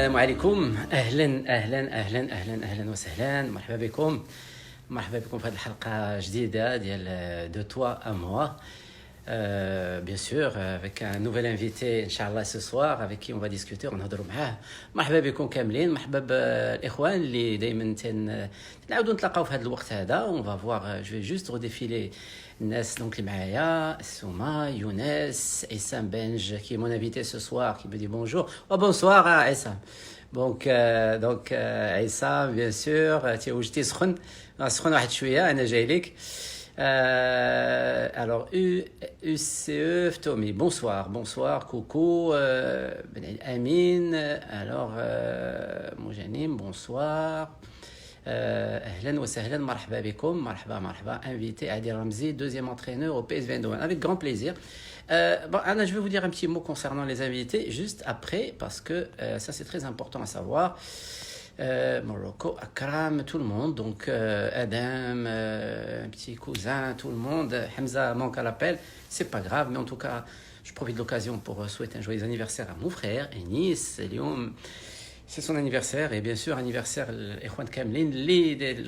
السلام عليكم. اهلا وسهلا. مرحبا بكم في هذه الحلقه جديده ديال دو توا ا موا. Bien sûr, avec un nouvel invité, Inch'Allah, ce soir, avec qui on va discuter, on نهضروا معاه. مرحبا بكم كاملين، مرحبا بالإخوان اللي دايما نعاودوا نتلاقاو في هذا الوقت هذا. On va voir, je vais juste redéfiler الناس donc اللي معايا. Souma, Younes, Issam Benj, qui est mon invité ce soir, qui me dit bonjour. Oh, bonsoir, Issam. Donc Issam, bien sûr, tu es وجدتي سخن واحد شوية، أنا جاي لك. Alors UCE Tommy, bonsoir, coucou, Amin, alors Moujanim, bonsoir, أهلا وسهلا, مرحبا بكم, مرحبا, invité Adi Ramzi, deuxième entraîneur au PSV Eindhoven, avec grand plaisir. Bon, Anna, je vais vous dire un petit mot concernant les invités juste après, parce que ça c'est très important à savoir. Morocco, Akram, tout le monde, donc Adam, un petit cousin, tout le monde. Hamza manque à l'appel, c'est pas grave, mais en tout cas, je profite de l'occasion pour souhaiter un joyeux anniversaire à mon frère, Enis, Eliom. C'est son anniversaire, et bien sûr, anniversaire, Ikhwan Kamlin,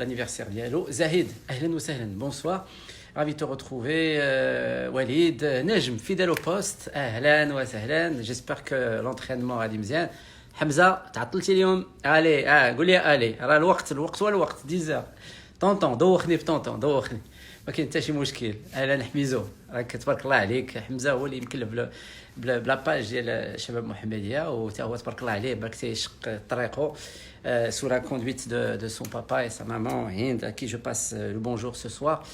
l'anniversaire d'Yalo. Zahid, ahlan wa sahlan, bonsoir. Ravi de te retrouver. Walid, Nejm, fidèle au poste, ahlan wa sahlan. J'espère que l'entraînement a dit bien. حمزة تعطلتي اليوم علي قول لي علي راه الوقت والوقت 10 طونطون دوخني ما كاين حتى شي مشكل. اهلا حميزو راك تبارك الله عليك. حمزة هو اللي يمكن بلا باج ديال شباب محمديه، وتا هو تبارك الله عليه باك تيشق طريقه sous la conduite de son papa et sa maman Hind, à qui je passe le bonjour ce soir.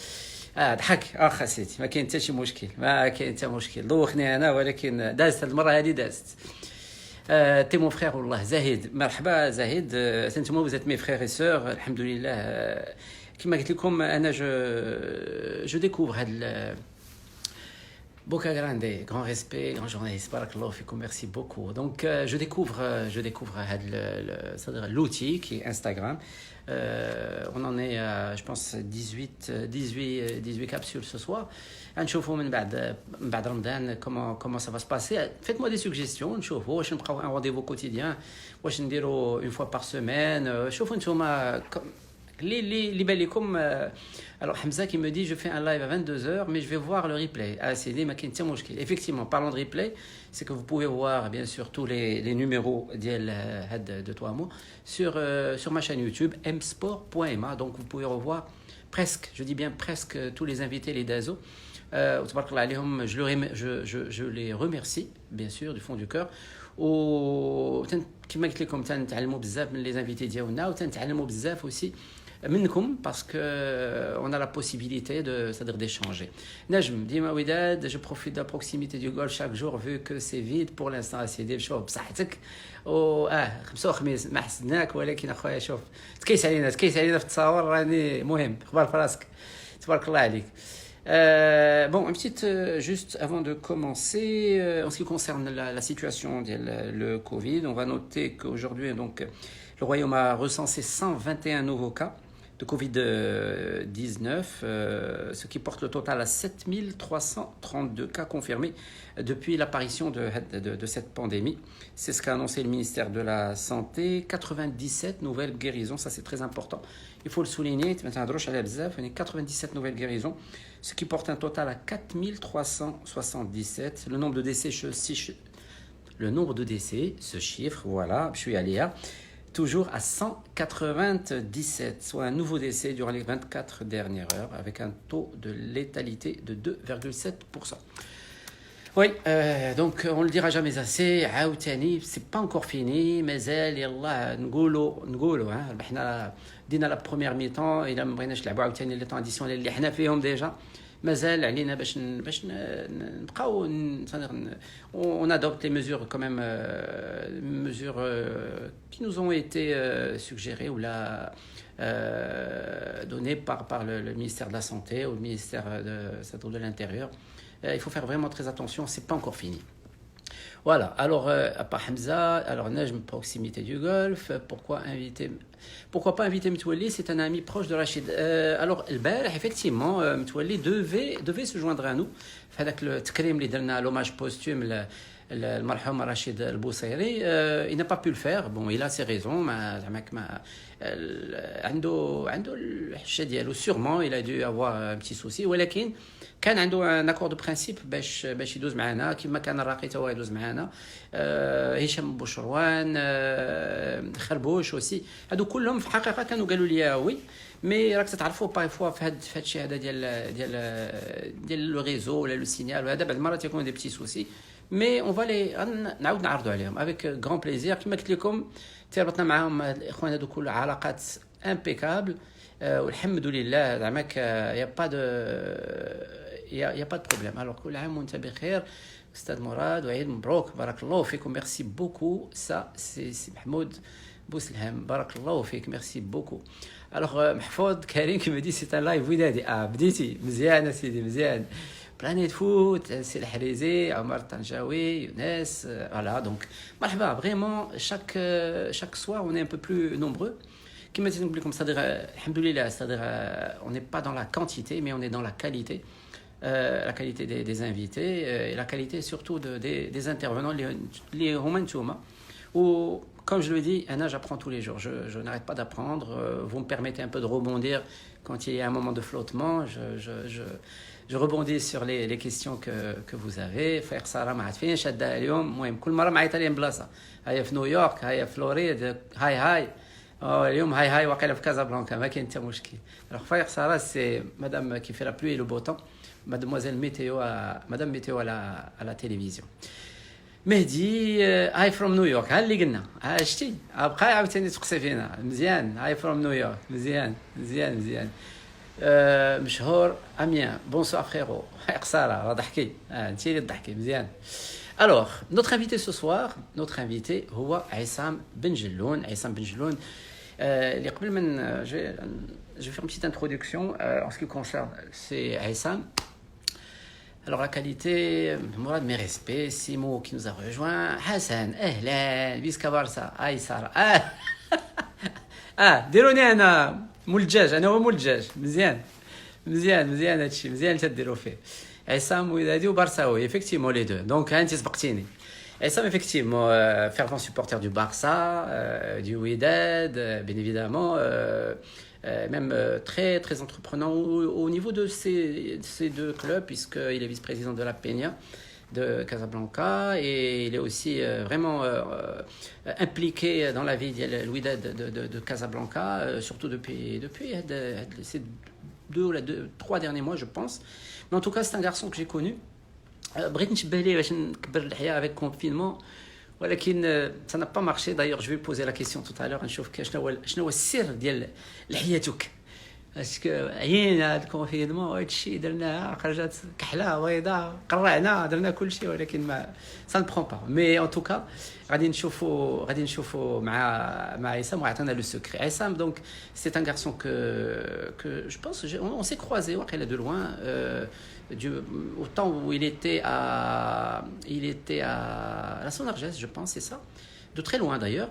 ضحك سيدي، ما كاين حتى شي مشكل. دوخني انا، ولكن دازت هاد المره هذه دازت. T'es mon frère, Allah. Zahid, marhaba Zahid, vous êtes mes frères et sœurs, alhamdoulilah. Kima قلت لكم أنا je découvre هذا Boca Grande, grand respect, grand journaliste, barakallahu fikum, merci beaucoup. Donc je découvre c'est-à-dire l'outil qui est Instagram. On en est à, je pense, 18 capsules ce soir. نشوفوا من بعد رمضان comment ça va se passer. Faites-moi des suggestions, نشوفوا واش نبقاو un rendez-vous quotidien, واش نديروا une fois par semaine. شوفوا نتوما اللي بان لكم. Alors Hamza qui me dit je fais un live à 22h mais je vais voir le replay. C'est dit ما كاين حتى مشكل. Effectivement, parlant de replay, c'est que vous pouvez voir bien sûr tous les numéros de toi à moi sur ma chaîne YouTube msport.ma. Donc vous pouvez revoir presque, je dis bien presque, tous les invités, les DAZO. Je les remercie bien sûr du fond du cœur. كما قلت لكم تنتعلموا بزاف من les invités ديالنا، وتنتعلموا بزاف aussi منكم parce que on a la possibilité c'est-à-dire d'échanger. نجم ديما وداد, je profite de la proximité du golf chaque jour vu que c'est vide pour l'instant. سيدي شوف بصحتك خمسة وخميس ما حسدناك، ولكن اخويا شوف تكيس علينا في التصاور، راني مهم خبار في راسك تبارك الله عليك. Bon, une petite, juste avant de commencer, en ce qui concerne la situation de le Covid, on va noter qu'aujourd'hui, donc, le Royaume a recensé 121 nouveaux cas de Covid-19, ce qui porte le total à 7332 cas confirmés depuis l'apparition de cette pandémie. C'est ce qu'a annoncé le ministère de la Santé. 97 nouvelles guérisons, ça c'est très important. Il faut le souligner, 97 nouvelles guérisons, ce qui porte un total à 4377. Le nombre de décès, ce chiffre, voilà, je suis allé à toujours à 197, soit un nouveau décès durant les 24 dernières heures, avec un taux de létalité de 2,7%. Oui, donc on le dira jamais assez. عاوتاني c'est pas encore fini, مازال يلا نقولوا ربحنا دينا la première mi-temps. إلا ما بغيناش نلعبوا عاوتاني لي طون اديسيونيل اللي حنا فيهم ديجا، مازال علينا باش نبقاو on adopte les mesures quand même, mesures qui nous ont été suggérées ou là données par le ministère de la Santé ou le ministère de l'Intérieur. Il faut faire vraiment très attention, c'est pas encore fini. Voilà, alors à part Hamza, alors Najm, proximité du Golfe, pourquoi pas inviter Mtouali, c'est un ami proche de Rachid. Alors البارح effectivement Mtouali devait se joindre à nous. هذاك التكريم اللي درنا l'hommage posthume المرحوم رشيد البوصيري. il n'a pas pu le faire. Bon, il a ses raisons. عنده الحجه ديالو. Sûrement il a dû avoir un petit souci, ولكن كان عنده ان اكور دو برانسيب باش يدوز معنا كما كان الراقي تا هو يدوز معنا. هشام بوشروان، خربوش وسي، هادو كلهم في الحقيقه كانوا قالوا لي وي. مي راك تعرفوا باي فوا في هاد الشيء هذا ديال لو ريزو ولا لو سينيال، وهذا بعض المرات يكون دي بيتي سوسي. مي اون فالي نعاود نعرضوا عليهم افيك غران بليزير. كما قلت لكم تربطنا معاهم الاخوان هادو كل علاقات امبيكابل، والحمد لله زعما يا با دو يا با دو بروبليم. الوغ كل عام وانت بخير استاذ مراد، وعيد مبروك، بارك الله فيكم. ميرسي بوكو. سا سي محمود بوسلهام، بارك الله فيك، ميرسي بوكو. الوغ محفوظ كريم كيما دي سي ان لايف ودادي. بديتي مزيان سيدي، مزيان. بلانيت فوت، سي الحريزي، عمر الطنجاوي، يونس، فوالا. دونك مرحبا. فريمون chaque soir on est un peu plus nombreux. Comme je dis, c'est-à-dire, alhamdoulilah, c'est-à-dire, on n'est pas dans la quantité, mais on est dans la qualité. La qualité des invités et la qualité surtout des intervenants, les Romantouma. Ou, comme je le dis, j'apprends tous les jours. Je n'arrête pas d'apprendre. Vous me permettez un peu de rebondir quand il y a un moment de flottement. Je rebondis sur les questions que vous avez. Frère Sarah Mahatfin, Shadda Eliom, Mouem, Kulmara Maïtalien Blasa. Haïa New York, Haïa Floride, Haï. اليوم هاي واقيلا في كازابلانكا، ما كاين حتى مشكل. alors frère Sarah, c'est madame qui fait la pluie et le beau temps, mademoiselle météo à la télévision. مهدي هاي فروم نيويورك، ها اللي قلنا، ها شتي بقى عاوتاني تقصي فينا. مزيان، هاي فروم نيويورك، مزيان. مشهور اميان، بونسوار فريرو. قصاره راه ضحكي، انت اللي تضحكي. مزيان. Alors, notre invité ce soir, هو عصام بن جلون. عصام بن جلون اللي قبل من je vais faire une petite introduction en ce qui concerne c'est Aïssam. Alors la qualité, Mourad, mes respects, Simo qui nous a rejoint, Hassan, Ahlan, Biska Barça, Aïssar. ديروني انا مول الدجاج، انا هو مول الدجاج. مزيان هادشي، مزيان تديروا فيه. عصام ودادي وبارساوي effectivement les deux. Donc انت سبقتيني. عصام effectivement fervent supporter du Barça, du Wydad, bien évidemment, même très entreprenant au niveau de ces deux clubs, puisqu'il est vice-président de la Peña de Casablanca, et il est aussi vraiment impliqué dans la vie de Wydad de Casablanca, surtout depuis ces 3 derniers mois, je pense. Mais en tout cas, c'est un garçon que j'ai connu. بغيت نشبه ليه باش نكبر اللحيه avec confinement, ولكن ça n'a pas marché. D'ailleurs, je vais poser la question tout à l'heure. نشوف شنو هو السر ديال لحيتك. اسكو عيينا هذا الكونفينمون وهذا الشيء درناها، خرجت كحله بيضاء، قرعنا، درنا كل شيء، ولكن ما ça ne prend pas. Mais en tout cas غادي نشوفوا مع عصام وعطينا le secret. عصام donc c'est un garçon que je pense on s'est croisés واقيلا de loin au temps où il était à la Sonargès, je pense, c'est ça, de très loin d'ailleurs.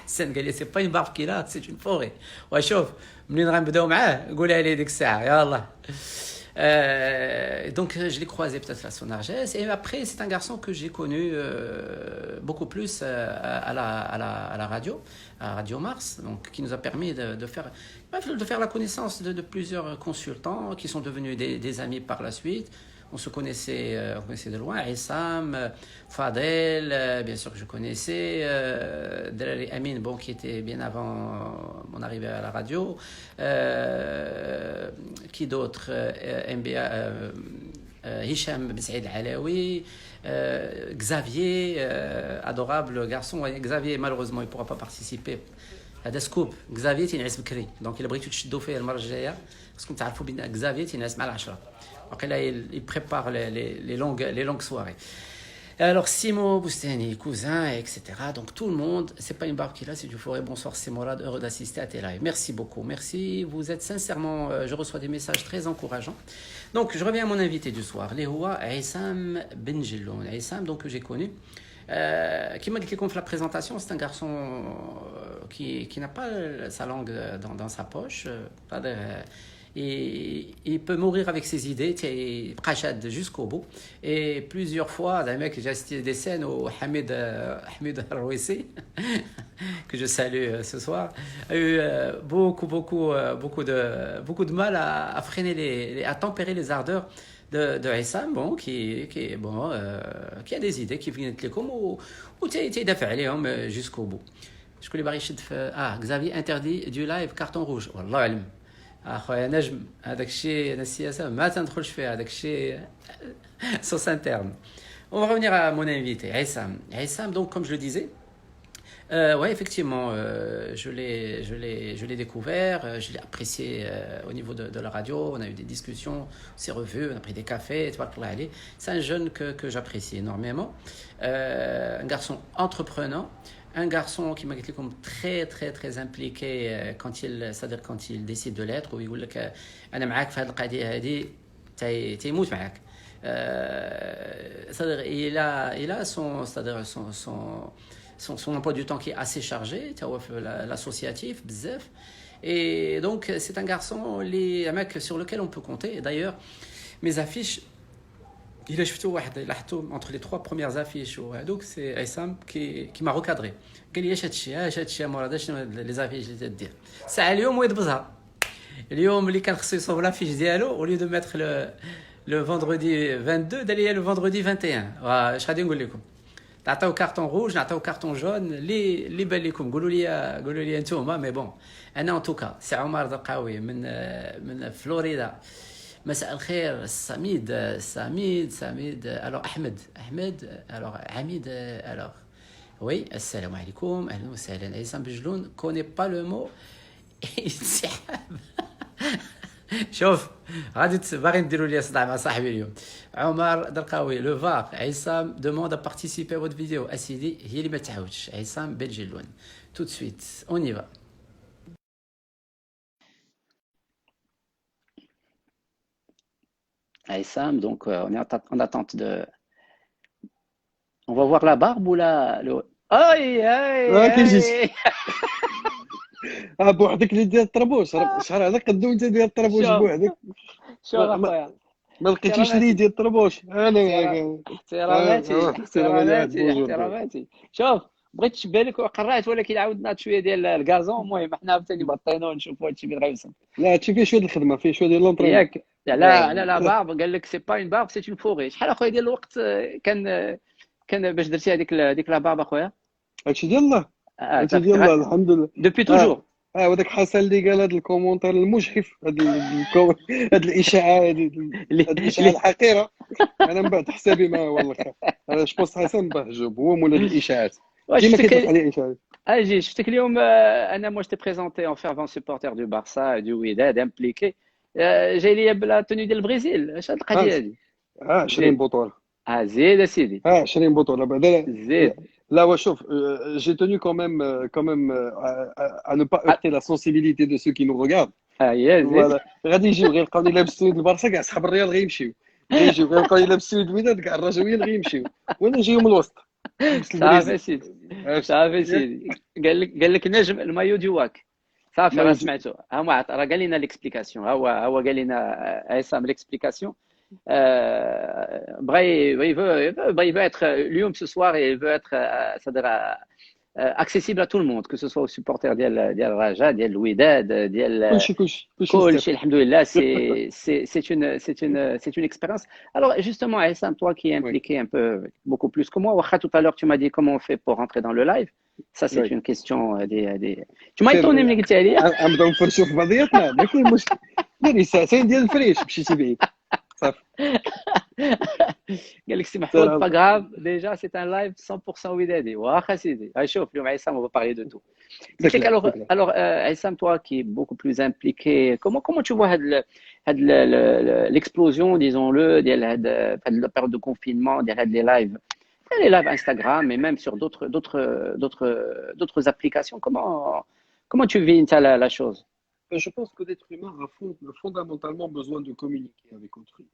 Sénégalais, c'est pas une barbe qu'il a, c'est une forêt. وشوف منين غنبداو معاه قولها لي ديك الساعه يلا. Donc je l'ai croisé peut-être à Sonargès, et après c'est un garçon que j'ai connu beaucoup plus à la radio, à Radio Mars, donc qui nous a permis de faire la connaissance de plusieurs consultants qui sont devenus des amis par la suite. On se connaissait de loin. Issam, Fadel, bien sûr que je connaissais. Delali Amin, bon, qui était bien avant mon arrivée à la radio. Qui d'autre? MBA, Hicham Ben Saïd Alaoui. Xavier, adorable garçon. Xavier, malheureusement, il ne pourra pas participer. هذا سكوب. Xavier تينعس بكري، دونك إلا بغيتو تشدوا فيه المرة الجاية خصكم تعرفوا بأن Xavier تينعس مع 10. Donc là, il prépare les longues soirées. Alors, Simo Boustani, cousin, etc. Donc, tout le monde, c'est pas une barbe qu'il a, c'est du forêt. Bonsoir, c'est Morad, heureux d'assister à tes lives. Merci beaucoup, merci. Vous êtes sincèrement, je reçois des messages très encourageants. Donc, je reviens à mon invité du soir, Lehoua Aïssam Ben Jelloun. Aïssam, donc, que j'ai connu. Qui m'a dit qu'on fait la présentation, c'est un garçon qui n'a pas sa langue dans sa poche. il peut mourir avec ses idées, il prachade jusqu'au bout. Et plusieurs fois, un mec, j'ai assisté des scènes où Hamid Rouissi, que je salue ce soir, a eu beaucoup de mal à freiner à tempérer les ardeurs de Issam, bon, qui a des idées qui viennent de l'écom ou تيدافع عليهم jusqu'au bout. شكون اللي باغي يشد في Xavier interdit du live carton rouge والله علم اخويا نجم هذاك الشيء انا السياسه ما تندخلش فيها هذاك الشيء sauce interne. On va revenir à mon invité Issam, donc comme je le disais. Ouais, effectivement, je l'ai découvert, je l'ai apprécié au niveau de la radio. On a eu des discussions, on s'est revus, on a pris des cafés. C'est un jeune que j'apprécie énormément. Un garçon entreprenant, un garçon qui m'a été comme très très très impliqué c'est-à-dire quand il décide de l'être, où il dit que أنا معاك في هذه القضية هذه تيموت معاك. C'est-à-dire il a c'est-à-dire son emploi du temps qui est assez chargé, l'associatif, bzef. Et donc, c'est un garçon, un mec sur lequel on peut compter. Et d'ailleurs, mes affiches, il a entre les 3 premières affiches, donc c'est Issam qui m'a recadré. قال لي اش هادشي مراد شنو لي زافيش اللي تدير ساعه اليوم ويضبطها اليوم اللي كان خصو يصوب لافيش ديالو au lieu de mettre le vendredi 22 d'aller le vendredi 21. اش غادي نقول لكم نعطيو كارطون روج نعطيو كارطون جون اللي بان لكم قولوا لي انتوما مي بون انا ان توكا سي عمر درقاوي من فلوريدا. مساء الخير سميد alors احمد alors عميد alors oui السلام عليكم اهلا وسهلا. عصام بجلون كوني با لو مو انسحاب. شوف غادي باغي نديروا لي صداع مع صاحبي اليوم عمر درقاوي لو فار. عصام demande à participer à votre vidéo. اسيدي هي اللي ما تعاودش. عصام بجلون tout de suite on y va. Aïssam, donc on est en attente de. On va voir la barbe ou le. Aïe, aïe. بوحدك اللي ديال الطربوش شحال هذا قدو انت ديال الطربوش بوحدك. شوف اخويا ما لقيتيش لي ديال الطربوش انا احتراماتي. شوف بغيت تشبه لك وقرعت ولكن عاودنا شويه ديال الكازون. المهم حنا ثاني بطينو نشوفوا هادشي فين غيوصل. لا هادشي فيه شويه الخدمه فيه شويه ديال لونطري ياك لا بارب قال لك سي با اون بارب سي اون فوري. شحال اخويا ديال الوقت كان باش درتي هذيك لا بارب اخويا؟ هادشي ديال الله هادشي ديال الله الحمد لله دوبي توجور. وداك حسن اللي قال هذا الكومونتير المجحف هاد الاشاعه هذه الاشاعه الحقيره انا من بعد حسابي ما والله انا جوبونس حسن بهجوب هو مول هاد الاشاعات كيما كيطلق عليه اشاعات. اجي شفتك اليوم انا moi je t'ai présenté en fervent supporter du Barça et du Wydad impliqué. جاي لي بلا توني ديال البرازيل. اش هاد القضيه هادي؟ 20 بطوله. زيد اسيدي 20 بطوله بعدا زيد. Là, ouais, chauffe. J'ai tenu quand même à ne pas heurter la sensibilité de ceux qui nous regardent. Voilà. غادي يجيو غيلقاوني لابس سويد البارسا كاع صحاب الرياض غيمشيو غيلقاوني لابس سويد الوداد كاع الرجويين غيمشيو وانا نجيو من الوسط. صافي سيدي قال لك نجم المايو ديواك صافي راه سمعتو. راه قال لنا ليكسبليكاسيون. هو قال لنا عصام ليكسبليكاسيون. il veut être اليوم ce soir et il veut être accessible à tout le monde que ce soit aux supporters ديال الرجاء ديال الوداد ديال كلشي الحمد لله. c'est une expérience. Alors justement Aïssam, toi qui es impliqué un peu beaucoup plus que moi, واخا tout à l'heure tu m'as dit comment on fait pour rentrer dans le live. Ça c'est une question des tu m'as étonné ملي قلتها لي. نبداو نفرشوا في بعضياتنا ما كاين مشكل. ديري ساعتين ديال الفريش مشيتي بعيد صافي. قال لك سي محمود با غراف ديجا سي ان لايف 100% ودادي. واخا سيدي شوف اليوم عصام on va parler de tout. Alors Aïssam, toi qui est beaucoup plus impliqué, comment tu vois l'explosion, disons-le, de la période de confinement, les lives Instagram et même sur d'autres applications. Comment tu vis la chose? Je pense que l'être humain a fondamentalement besoin de communiquer avec autrui.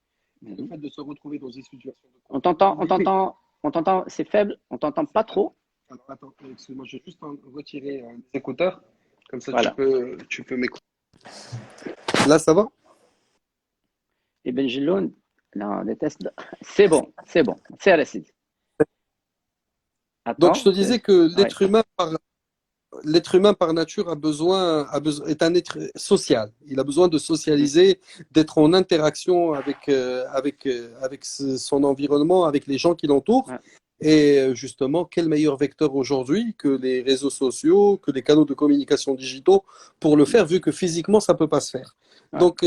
Le fait de se retrouver dans des situations de on t'entend, c'est faible, on t'entend pas trop. Alors attends, excuse-moi, je vais juste retirer les écouteurs, comme ça voilà. Tu peux m'écouter. Là, ça va? Ibn Jelloun, non, déteste. C'est bon, c'est Aristide. Donc, je Attends, te disais que ouais, l'être humain par nature est un être social. Il a besoin de mm, socialiser, d'être en interaction avec son environnement, avec les gens qui l'entourent. ouais, Et justement, quel meilleur vecteur aujourd'hui que les réseaux sociaux, que les canaux de communication digitaux pour le mm, faire, vu que physiquement, ça ne peut pas se faire. ouais, Donc,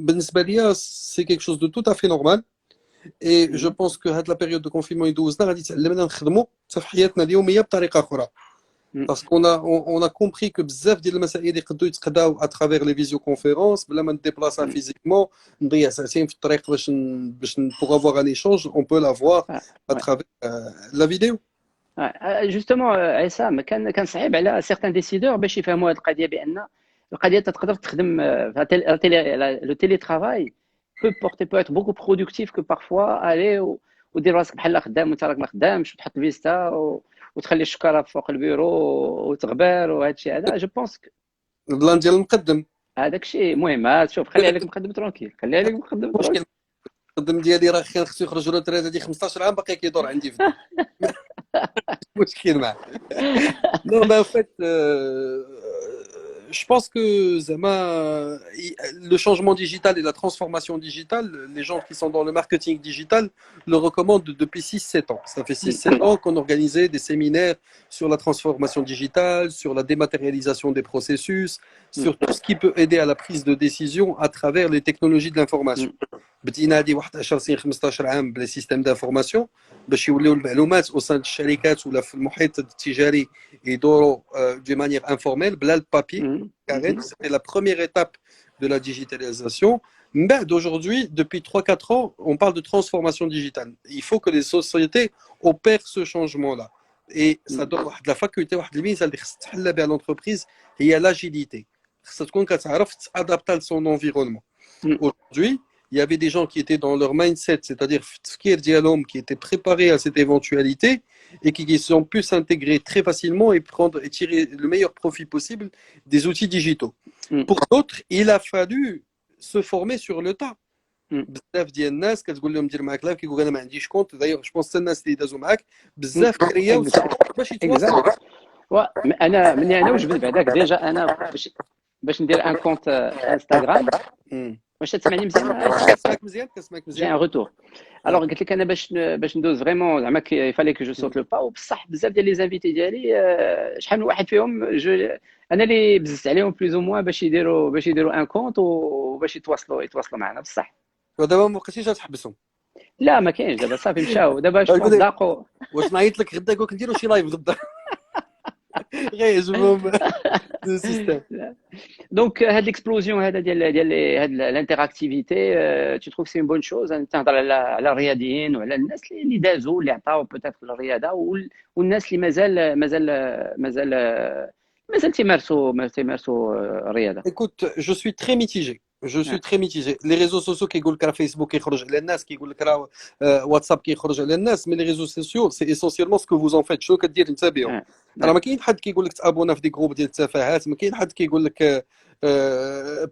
بالنسبة ليا, c'est quelque chose de tout à fait normal. Et je mhm, pense que هاد la période de confinement يدوزنا غادي تعلمنا نخدموا حتى في حياتنا اليومية بطريقة أخرى. mm, Parce qu'on a compris que بزاف ديال المسائل يقدروا يتقداو à travers les visioconférences بلا ما نديبلاسا mm, physiquement نضيع ساعتين في الطريق pour avoir un échange, on peut l'avoir ouais, à ouais. travers la vidéo. justement عصام كان صعيب على certains décideurs باش يفهموا هذه القضيه بان القضيه تقدر تخدم le télétravail peut être beaucoup plus productif que parfois aller ودير راسك بحال خدام وانت راك ما خدامش وتحط فيستا وتخلي الشكاره فوق البيرو وتغبر وهذا الشيء هذا جو بونس البلان ديال المقدم. هذاك الشيء مهم شوف خلي عليك مقدم ترونكيل خلي عليك مقدم ترونكيل المشكل المقدم ديالي راه خصو يخرج له الثلاثه دي 15 عام باقي كيدور عندي في الدار. مشكل معاه. Non, mais en fait, je pense que Zama, le changement digital et la transformation digitale, les gens qui sont dans le marketing digital le recommandent depuis 6-7 ans. Ça fait 6-7 ans qu'on organisait des séminaires sur la transformation digitale, sur la dématérialisation des processus, sur tout ce qui peut aider à la prise de décision à travers les technologies de l'information. بدينا هذه 11 سنه 15 عام بلا سيستم دانفورماسيون باش يوليو المعلومات au sein الشركات ولا في المحيط التجاري يدوروا de manière informelle بلا البابي carré. C'était la première étape de la digitalisation. Mais d'aujourd'hui, depuis 3-4 ans, on parle de transformation digitale. Il faut que les sociétés opèrent ce changement-là. Et ça donne la faculté, à l'entreprise, il y a l'agilité. Ça s'adapter à son environnement. Aujourd'hui, il y avait des gens qui étaient dans leur mindset, c'est-à-dire qui étaient préparés à cette éventualité et qui ont pu s'intégrer très facilement et prendre et tirer le meilleur profit possible des outils digitaux. Pour d'autres, il a fallu se former sur le tas. بزاف ديال الناس كتقول لهم دير معاك لايف كيقول انا ما عنديش كونت دايوغ جو بونس الناس اللي دازوا معاك بزاف كرياو باش يتواصلوا. انا وجبت بعداك ديجا انا باش ندير ان كونت انستغرام واش تسمعني مزيان كنسمعك مزيان جي ان روتور الوغ قلت لك انا باش ندوز فريمون زعما يفالي كو جو سوت لو با وبصح بزاف ديال لي زانفيتي ديالي شحال من واحد فيهم انا اللي بززت عليهم بلوز او موان باش يديروا ان كونت وباش يتواصلوا معنا بصح. ودابا ما بقيتيش تحبسهم؟ لا ما كاينش دابا صافي مشاو دابا شوف ضاقوا. واش نعيط لك غدا نقول لك نديروا شي لايف غدا غير يعجبهم السيستم. دونك هاد ليكسبلوزيون هذا ديال هاد الانتراكتيفيتي tu trouves c'est une bonne chose تهضر على الرياضيين وعلى الناس اللي دازوا اللي عطاو بوتيت الرياضه والناس اللي مازال تيمارسوا الرياضه. Écoute, je suis très mitigé. Je suis très mitigé. Les réseaux sociaux qui يقول لك راه فيسبوك كيخرج على الناس كيقول لك راه واتساب كيخرج على الناس mais les réseaux sociaux c'est essentiellement ce que vous en faites. شنو كدير انت بهم؟ راه ما كاين حد كيقول لك تابونا في دي جروب ديال التفاهات، ما كاين حد كيقول لك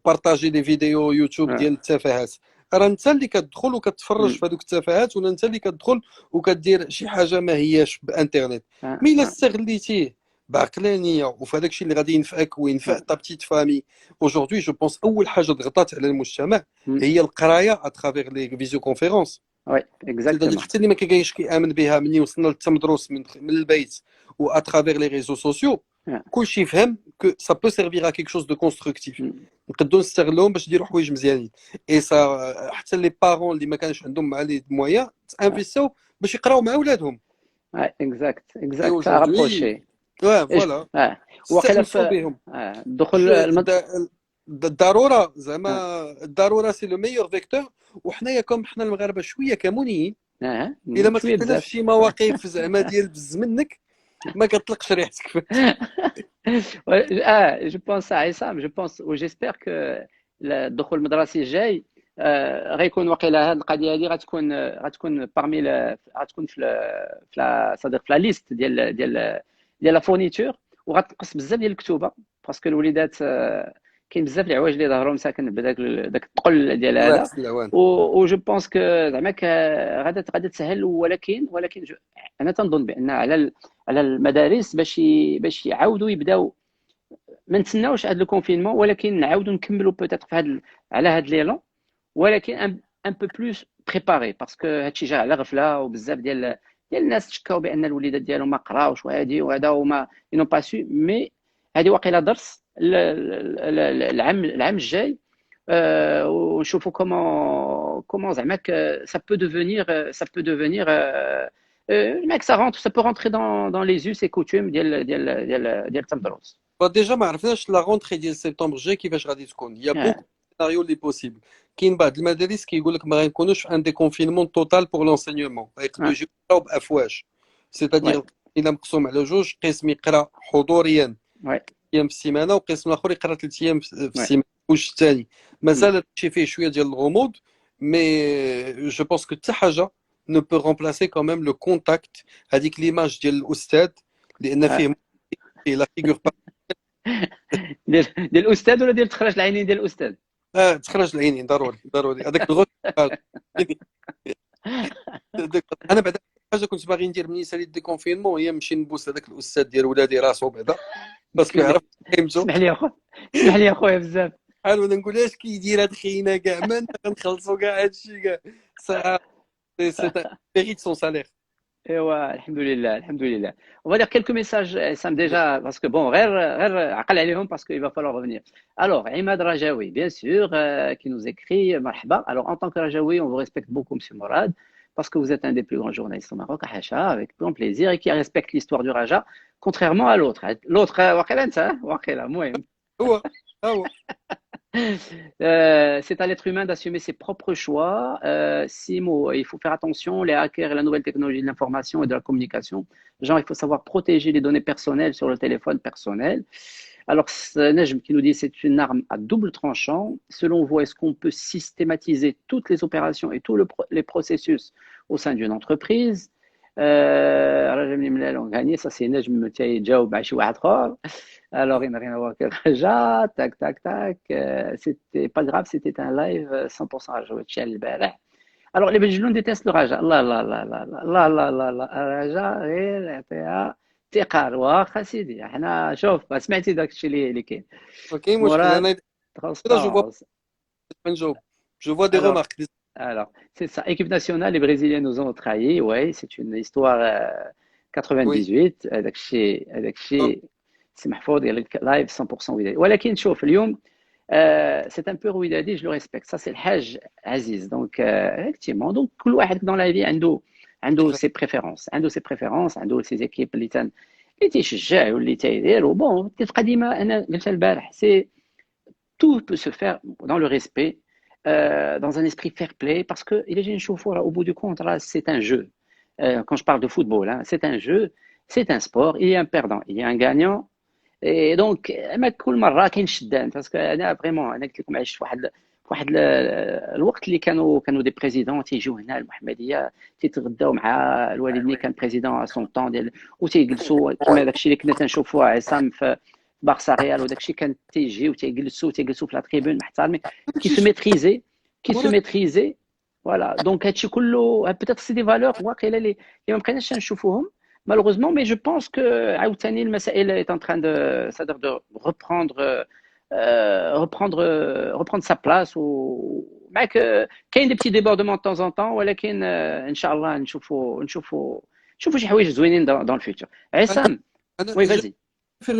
بارطاجي دي فيديو يوتيوب ديال التفاهات. راه انت اللي كتدخل وكتفرج في هذوك التفاهات ولا انت اللي كتدخل وكدير شي حاجه ما هياش بانترنت. مي الا استغليتيه بعقلانيه وفي هذاك الشيء اللي غادي ينفعك وينفع تا بتيت فامي. اجوردي جو بونس اول حاجه ضغطات على المجتمع هي القرايه اترافيغ لي فيزيو كونفيرونس. وي اكزاكتومون. حتى اللي ما كاينش كيامن بها مني وصلنا للتمدروس من البيت واترافيغ لي ريزو سوسيو كلشي يفهم كو سا بو سيرفير ا كيك شوز دو كونستركتيف نقدروا نستغلوهم باش نديروا حوايج مزيانين. اي سا حتى لي بارون اللي ما كانش عندهم مع لي مويان انفيستيو باش يقراو مع اولادهم. اكزاكت رابروشي فوالا وقيلا بهم دخول الضروره زعما الضروره سي لو ميور فيكتور. وحنايا كوم حنا المغاربه شويه كمونيين الا ما تحطيناش في شي مواقف زعما ديال بز منك ما كتطلقش ريحتك. جو بونس عصام جو بونس وجيسبر كو الدخول المدرسي الجاي غيكون واقيلا هذه القضيه هذه غتكون بارمي غتكون في صديق في لا ليست ديال لا فورنيتور وغتنقص بزاف ديال الكتوبه باسكو الوليدات كاين بزاف د العوايج اللي ظهروا مساكن بداك داك الثقل ديال هذا. راس اللعوان. و جو بونس كو زعما غادا تسهل، ولكن انا تنظن بان على المدارس باش يعاودوا يبداو. ما نتسناوش هذا الكونفينمون، ولكن نعاودوا نكملوا بوتيتر على هذا ليلون، ولكن ان بو بلوس بريباري، باسكو هادشي جا على غفله، وبزاف ديال الناس تشكاو بان الوليدات ديالهم ما قراوش وهذا وما ينو با سو. مي هذه واقيلا درس العام الجاي. ونشوفوا كومون زعما ça peut devenir ماك ça peut rentrer dans les us et coutumes ديال التمدرس. ديجا ما عرفناش لا رونتري ديال سبتمبر جاي كيفاش غادي تكون. يا بوكو سيناريو اللي بوسيبل. كاين بعض المدارس كيقول لك ما غنكونوش ان ديكونفينمون توتال بور لونسينيومون، غيقدروا يجيو يقراو بافواج، سيتادير الى مقسوم على جوج، قسم يقرا حضوريا ايام في السيمانه، وقسم الاخر يقرا 3 ايام في السيمانه. واش الثاني مازال هادشي فيه شويه ديال الغموض، مي جو بونس كو حتى حاجه نو بو رومبلاسي كون ميم لو كونتاكت، هذيك ليماج ديال الاستاذ، لان فيه لا فيغور ديال الاستاذ ولا ديال تخرج العينين ديال الاستاذ. تخرج العينين ضروري هذاك الغش. انا بعدا حاجه كنت باغي ندير من ساليت ديكونفينمون هي نمشي نبوس هذاك الاستاذ ديال ولادي راسو بعدا، باسكو عرفت قيمته. اسمح لي اخويا بزاف. بحال وانا نقول اش كيدير هاد خينا كاع، ما غنخلصوا كاع هادشي كاع، سي ميريت سون سالير. ايوا الحمد لله. On va dire quelques messages Sam déjà parce que bon غير عقل عليهم parce qu'il va falloir revenir. Alors Imad Rajaoui bien sûr qui nous écrit marhaba. Alors en tant que Rajaoui, on vous respecte beaucoup monsieur Morad parce que vous êtes un des plus grands journalistes au Maroc, Hacha, avec grand plaisir, et qui respecte l'histoire du Raja contrairement à l'autre واقيلا انت واقيلا المهم هو c'est à l'être humain d'assumer ses propres choix. Simo, il faut faire attention, les hackers et la nouvelle technologie de l'information et de la communication. Genre, il faut savoir protéger les données personnelles sur le téléphone personnel. Alors, Nejm qui nous dit c'est une arme à double tranchant. Selon vous, est-ce qu'on peut systématiser toutes les opérations et tous les processus au sein d'une entreprise? Ça c'est Nejm qui جاوب على شي واحد اخر. Alors, il n'a rien à voir avec le Raja, tac. C'était pas grave, c'était un live 100% Raja. Alors, les Belgiens détestent le Raja. La Raja, il تقار واخا سيدي. احنا شوف سمعتي داك الشيء اللي كاين. اوكي مشكل. Je vois des remarques. Alors, c'est ça. Équipe nationale, les Brésiliens nous ont trahis. Oui, c'est une histoire 98. هذاك الشيء سي محفوظ قال لك لايف 100% ودادي. ولكن شوف اليوم سي ان بو ودادي، جو لو ريسبكت. سا سي الحاج عزيز. دونك اكتيمون دونك كل واحد dans la vie عنده سي بريفيرونس، عنده سي زيكيب اللي تيشجع واللي تيدير. وبون تبقى ديما، انا قلتها البارح، سي tout peut se faire dans le respect, dans un esprit fair play, parce que il est نشوفوا au bout du compte là c'est un jeu. Quand je parle de football, hein, c'est un jeu, c'est un sport, il y a un perdant, il y a un gagnant. Et donc ما كل مره كاين شدان، باسكو انا فريمون انا قلت لكم عشت واحد الوقت اللي كانوا دي بريزيدون تيجيو هنا المحمديه، تيتغداو مع الوالد اللي كان بريزيدون سون طون ديال، وتيجلسوا كما داكشي اللي كنا تنشوفوه عصام في بارسا ريال، وداكشي كان تيجي وتيجلسوا في لا تريبون محترمين كي سو ميتريزي فوالا. دونك هادشي كله بيتيت سي دي فالور واقيلا اللي ما بقيناش نشوفوهم malheureusement, mais je pense que عاوتاني المسائل est en train de reprendre sa place. ومعك كاين des petits débordements de temps en temps، ولكن ان شاء الله نشوفوا شي حوايج زوينين dans le futur. عصام وي فازي. faire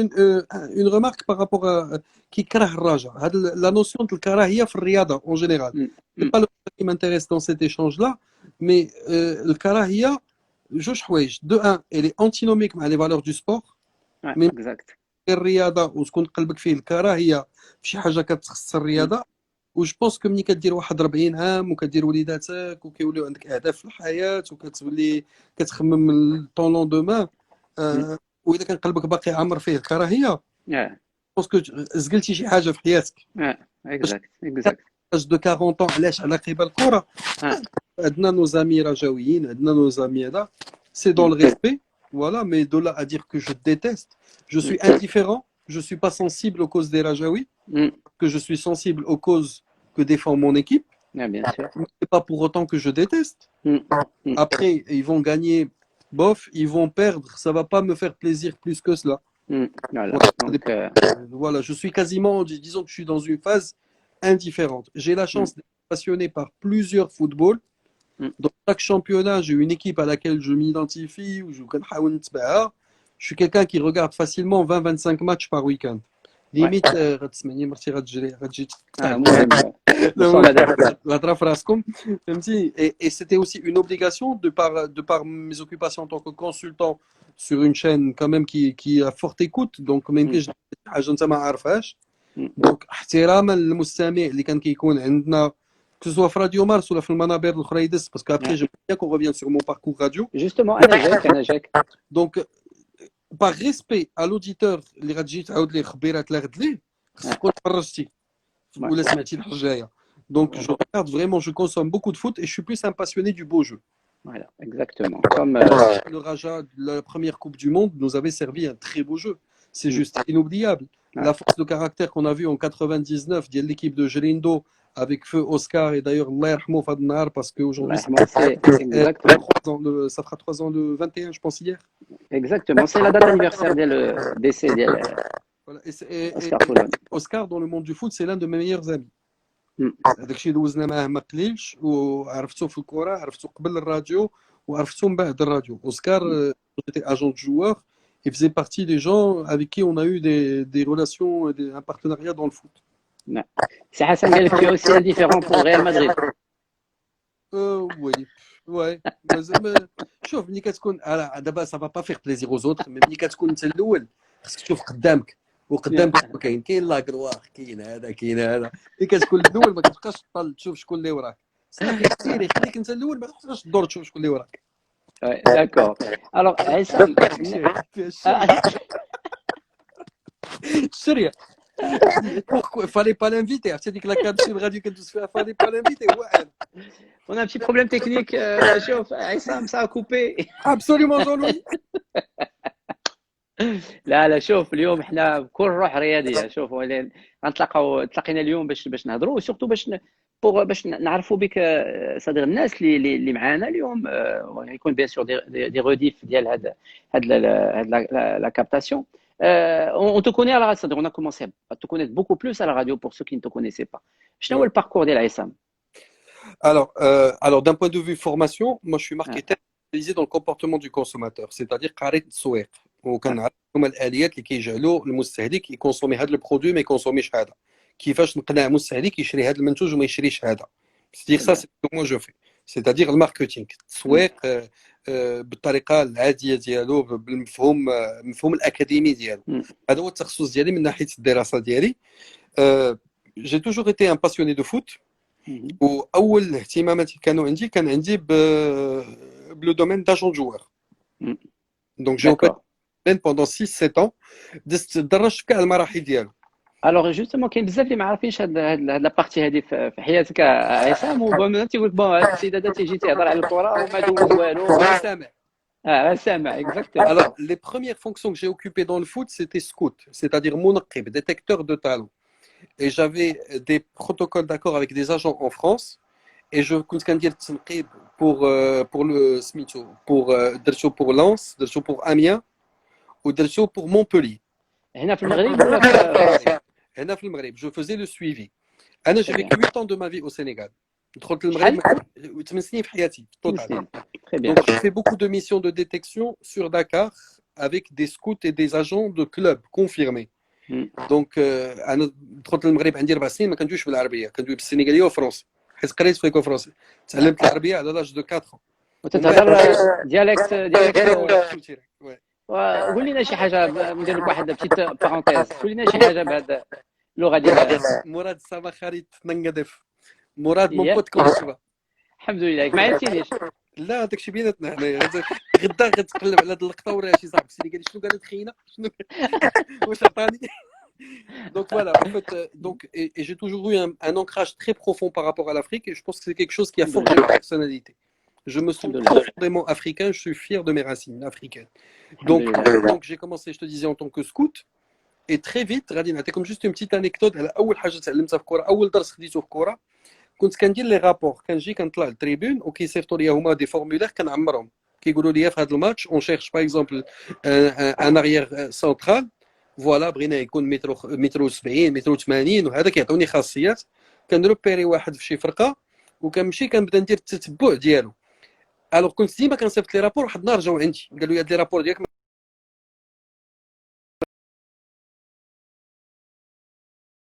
une remarque par rapport à qui كره الرجاء. هاد la notion de الكراهيه في الرياضه en général. C'est pas le truc qui m'intéresse dans cet échange là, mais الكراهيه جوج حوايج. دو ان الي انتينوميك مع لي فالور دو سبور، مي اكزاكت الرياضه وتكون قلبك فيه الكراهيه في شي حاجه كتخص الرياضه. وج بونس كو ملي كدير واحد 40 عام وكدير وليداتك وكيوليو عندك اهداف في الحياه وكتولي كتخمم من طون لون دومان، واذا كان قلبك باقي عامر فيه الكراهيه باسكو زقلتي شي حاجه في حياتك. اكزاكت اج دو 40 طون. علاش؟ على قبل الكره عندنا نو زامي رجاويين، عندنا نو زامي هذا سي دون le respect, voilà, mais de là à dire que je déteste, je suis indifférent, je suis pas sensible aux causes des Rajaouis. que je suis sensible aux causes que défend mon équipe. Ah, bien sûr. Mais c'est pas pour autant que je déteste. Mm. Après, ils vont gagner, bof, ils vont perdre, ça va pas me faire plaisir plus que cela. Voilà. Donc, Voilà, je suis quasiment, disons que je suis dans une phase indifférente. J'ai la chance d'être passionné par plusieurs footballs. Dans chaque championnat, j'ai une équipe à laquelle je m'identifie, ou je suis quelqu'un qui regarde facilement 20-25 matchs par week-end. Limite, et c'était aussi une obligation de par mes occupations en tant que consultant sur une chaîne quand même qui a forte écoute, donc même que je ne sais pas. Donc احتراما للمستمع اللي كان كيكون عندنا que ce soit في راديو مارس ولا في المنابر الاخرى يدس parce qu'après j'aime bien qu'on revienne sur mon parcours radio. Justement, أنا جاك. Donc par respect à l'auditeur اللي غتجي تعاود ليه خبيرات اللي غد ليه خصك تكون تفرجتي ولا سمعتي الحجايه. Donc je regarde vraiment, je consomme beaucoup de foot et je suis plus un passionné du beau jeu. Voilà, exactement. Comme le Raja de la première Coupe du Monde nous avait servi un très beau jeu. C'est juste inoubliable. La force de caractère qu'on a vue en 99 de l'équipe de Gerindo avec feu Oscar et d'ailleurs Lermo Fadnar parce qu'aujourd'hui ça fera 3 ans le 21 je pense hier. Exactement, c'est la date anniversaire du décès voilà. Oscar dans le monde du foot c'est l'un de mes meilleurs amis. هذاك الشيء دوزنا معاه ما قليلش وعرفتو في الكره عرفتو قبل الراديو وعرفتو من بعد الراديو. Oscar était agent de joueur. Il faisait partie des gens avec qui on a eu des relations, un partenariat dans le foot. C'est Hassan قال لك aussi indifférent pour Real Madrid. Oui, ouais. شوف ملي كتكون دابا ça va pas faire plaisir aux autres mais ملي كتكون انت الاول خصك تشوف قدامك وقدامك كاين لاكروار كاين هذا ملي كتكون الاول ما كتبقاش تشوف شكون اللي وراك صافي خليك انت الاول ما تبقاش تدور تشوف شكون اللي وراك. Ouais, d'accord. Alors, Aïssam, sérieux. Pourquoi fallait pas l'inviter? C'est dit que la carte sur radio que tu fais, fallait pas l'inviter. On a un petit problème technique. Aïssam, ça a coupé. Absolument, Jean-Louis. لا شوف اليوم احنا بكل روح رياضيه. شوف تلاقينا اليوم باش نهضروا وسورتو باش نعرفوا بك صديق الناس اللي معانا اليوم يكون بيان سور دي ريديف ديال هاد لا كابتاسيون. On te connaît à la radio, on a commencé à te connaître beaucoup plus à la radio pour ceux qui ne te connaissaient pas. شنو هو الباركور ديال عصام؟ Alors d'un point de vue formation, moi je suis marketeur spécialisé dans le comportement du consommateur, c'est-à-dire قريت التسويق وكنعرف هما الاليات اللي كيجعلوا المستهلك يكونسومي هذا البرودوي ما يكونسوميش هذا. كيفاش نقنع مستهلك يشري هذا المنتوج وما يشريش هذا. C'est-à-dire ça c'est ce que moi je fais. C'est-à-dire الماركتينغ التسويق بالطريقه العاديه ديالو بالمفهوم المفهوم الاكاديمي ديالو. هذا هو التخصص ديالي من ناحيه الدراسه ديالي. J'ai toujours été un passionné de foot. واول اهتماماتي كان عندي بلو دومين داجون جوار. Donc j'ai opéré pendant 6-7 ans. درجت في كاع المراحل ديالو. الوغ جوستومون كاين بزاف اللي ما عارفينش هاد لا بارتي هذه في حياتك عصام وبما تيقول لك بون السيد هذا تيجي تيهضر على الكره وما دوز والو سامع سامع اكزاكتومون. Alors les premières fonctions que j'ai occupées dans le foot c'était scout, c'est-à-dire منقب, détecteur de talent. Et j'avais des protocoles d'accord avec des agents en France et je كنت كندير التنقيب pour le سميتو درتو pour Lens, درتو pour Amiens ودرتو pour Montpellier. هنا في المغرب ولا هنا في المغرب je faisais le suivi. انا j'ai vécu 8 ans de ma vie au Sénégal. دخلت المغرب 8 سنين في حياتي total. Donc j'ai fait beaucoup de missions de détection sur Dakar avec des scouts et des agents de clubs confirmés. Donc انا دخلت المغرب عندي 4 سنين ما كندويش بالعربيه كندوي بالسنغاليه وفرنسي حيت قريت فريكو فرنسي تعلمت العربيه على لاج دو 4 وتتهضر ديالكت قول لنا شي حاجه ندير لك واحد بتيت بارونتيز قول لنا شي حاجه بهذا اللغه ديال مراد سما خريط ننقدف مراد مون بوت كونسوا الحمد لله ما عرفتينيش لا داكشي بيناتنا حنايا غدا غتقلب على هاد اللقطه وراه شي صاحب السنغالي شنو قالت خينا شنو واش عطاني. Donc voilà, en fait, et j'ai toujours eu un ancrage très profond par rapport à l'Afrique et je pense que c'est quelque chose qui a forgé ma personnalité. Je me sens profondément africain, je suis fier de mes racines africaines. Donc j'ai commencé, je te disais, en tant que scout Et très vite غادي نعطيكم juste une petite anecdote على اول حاجه تعلمتها في الكره، اول درس خديته في الكره. كنت كندير لي رابور، كنجي كنطلع للتريبون وكيصيفطوا لي هما دي فورمولير كنعمرهم، كيقولوا لي في هذا الماتش اون شيرش باغ اكزومبل ان اريير سنترال، فوالا بغينا يكون متر 70 متر 80 وهذا كيعطوني خاصيات، كنروبيري واحد في شي فرقه وكنمشي كنبدا ندير التتبع ديالو. الوغ كنت ديما كنصيفط لي رابور، واحد النهار جاو عندي قالوا لي هاد لي رابور ديالك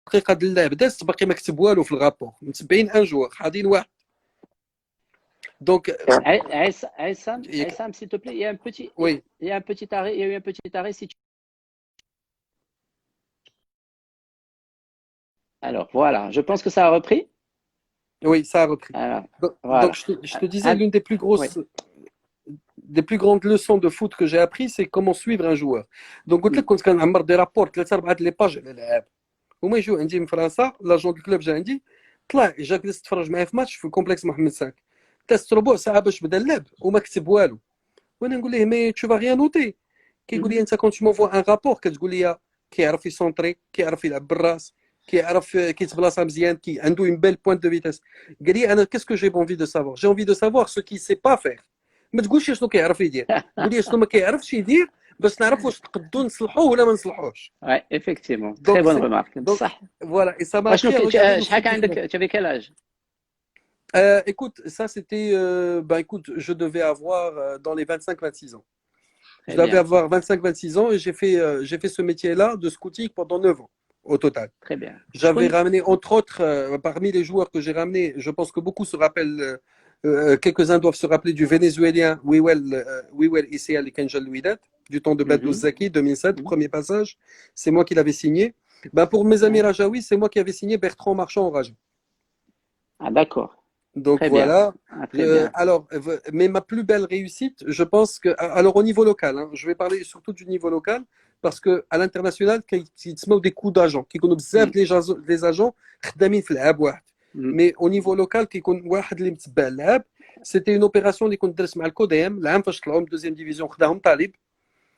دقيقه د اللعب دازت باقي ما كتب والو في الرابور، متبعين ان جوار حاضين واحد. دونك Aïssam, s'il te plaît, وي il y a un petit arrêt, il y a eu un petit arrêt. Alors voilà, je pense que ça a repris. Oui, ça a repris. Alors, Donc, voilà. je te disais, l'une des plus grosses, des plus grandes leçons de foot que j'ai appris, c'est comment suivre un joueur. Donc, قلت لك كنت كنعمر دي رابور 3 4 لي باج على اللاعب، هما يجيو عندي من فرنسا، لاجون دو كلوب جا عندي، طلع جا جلس تفرج معايا في ماتش في كومبلكس محمد ساك، دازت ربع ساعه باش بدا اللعب وما كتب والو. وانا نقول ليه مي تو فا ريان نوتي، كيقول لي انت كنت مونفوا ان رابور كتقول لي كيعرف يسونطري، كيعرف يلعب بالراس، كيعرف كيتبلاصا مزيان، كي عنده اون بيل بوينت دو فيتاس. قال لي انا كاسكو جي بونفي دو سافوار، جي انفي دو سافوار سو كي سي با فير. ما تقولش شنو كيعرف يدير، قول لي شنو ما كيعرفش يدير باش نعرف واش نقدو نصلحوه ولا ما نصلحوش. Ouais, effectivement. Très دونك bonne remarque. دونك صح. voilà, et ça m'a appris à regarder le foot شحال كان عندك différemment. tu avais quel âge? Écoute, ça c'était écoute, je devais avoir dans les 25-26 ans. Je Très devais bien, avoir 25-26 ans et j'ai fait ce métier-là de scouting pendant 9 ans au total. très bien. J'avais شكون ramené, entre autres, parmi les joueurs que j'ai ramenés, je pense que beaucoup se rappellent, quelques-uns doivent se rappeler du Vénézuélien Wiwel Issa Ali Kenjal Louidat, du temps de Badou Mhm, Zaki, 2007, mhm. premier passage. C'est moi qui l'avais signé. Ben, pour mes amis Ouais. Rajaoui, c'est moi qui avais signé Bertrand Marchand au Raja. Ah d'accord. Donc Très bien. voilà. Ah, très bien. Alors, mais ma plus belle réussite, je pense que, alors au niveau local, hein, je vais parler surtout du niveau local, parce que à l'international, qui se met des coups d'agents, qui connaissent بزاف les agents خدامين في لعب واحد. Mm. Mais au niveau local, qui يكون واحد اللي متبع اللعب, c'était une opération اللي كنت درت مع الكوديم العام فاش طلعوا من deuxième division خداهم طالب.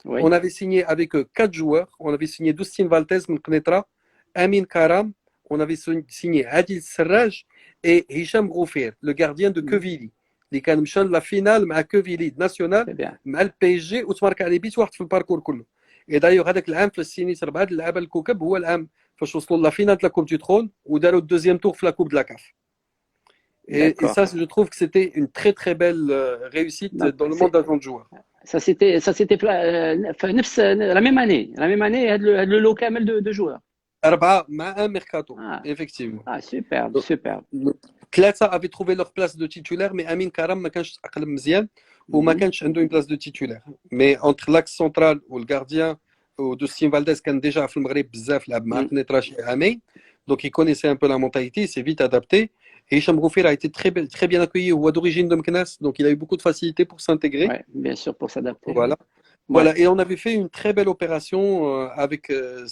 Oui. On avait signé avec eux 4 joueurs. On avait signé Dustin Valtez من Knetra, Amin Karam, on avait signé Adil Serraj et Hicham Goufer, le gardien de Quevilly. اللي كان مشى la finale مع كوفيلي ناسيونال Très bien. مع البي اس جي وتمارك عليه بيت واحد في الباركور كله. اي دايوغ هذاك العام فاش سينيت 4 اللعابه الكوكب هو العام فاش وصلوا لا فينال de la Coupe du Trône وداروا الدوزيام تور في la Coupe de la CAF. Et ça, je trouve que c'était une très très belle réussite Donc, dans le monde d'agent de joueur. ça c'était في نفس la même année هذا le lot كامل de joueurs. 4 مع un mercato, Ah, effectivement. ah superbe, superbe. ثلاثة avaient trouvé leur place de titulaire, mais Amin Karam ما كانش تأقلم مزيان وما كانش عنده une place de titulaire. Mais entre l'axe central ou le gardien ou Dustin Valdez كان déjà في المغرب بزاف لعب مع كنيطرا شي عامين, donc il connaissait un peu la mentalité, il s'est vite adapté. Et Hicham Goufer a été très bien accueilli, ou d'origine de Meknes, donc il a eu beaucoup de facilité pour s'intégrer. Ouais, bien sûr, pour s'adapter. Voilà. Ouais. Voilà, et on avait fait une très belle opération avec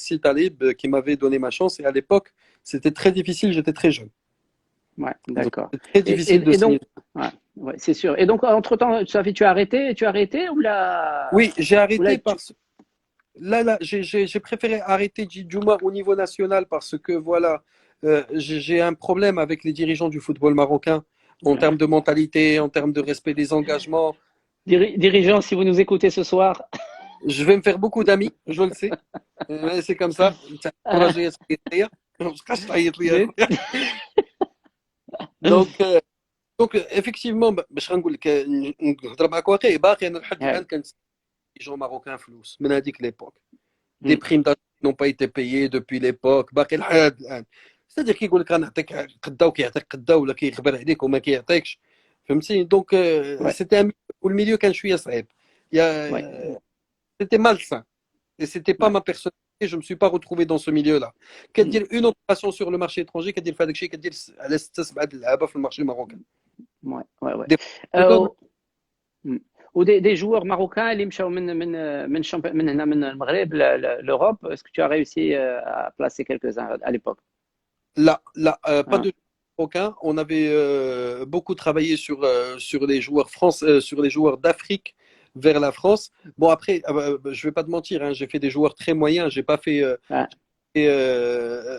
Sil Talib qui m'avait donné ma chance. Et à l'époque, c'était très difficile, j'étais très jeune. Ouais, d'accord. C'était très difficile de signer. Ouais, c'est sûr. Et donc, entre-temps, tu as arrêté ou là? Oui, j'ai arrêté parce là, j'ai préféré arrêter Djidjouma au niveau national parce que voilà, j'ai un problème avec les dirigeants du football marocain en termes de mentalité, en termes de respect des engagements. Dirigeants, si vous nous écoutez ce soir. Je vais me faire beaucoup d'amis, je le sais. C'est comme ça. Donc effectivement, باش غنقول لك نهضر معاك واقعي باقي انا لحد الان كنت جون ماروكان فلوس من هذيك ليبوك. Des primes n'ont pas été payées depuis l'époque, باقي لحد الان. C'est-à-dire كيقول لك غنعطيك قدا وكيعطيك قدا ولا كيخبر عليك وما كيعطيكش. فهمتي؟ دونك c'était والميليو كان شويه صعيب. C'était malsain. Et c'était pas ma personnalité, je me suis pas retrouvé dans ce milieu-là. Qu'à dire une opération sur le marché étranger, qu'à dire faire des choses, qu'à dire à l'est sur le marché marocain. Ouais. Ou des joueurs marocains اللي مشاو من هنا من المغرب l'Europe, est-ce que tu as réussi à placer quelques-uns à l'époque? Là, pas de marocains. On avait beaucoup travaillé sur les joueurs français, sur les joueurs d'Afrique, vers la France. Bon, après, je vais pas te mentir, hein, j'ai fait des joueurs très moyens. J'ai pas fait Ah,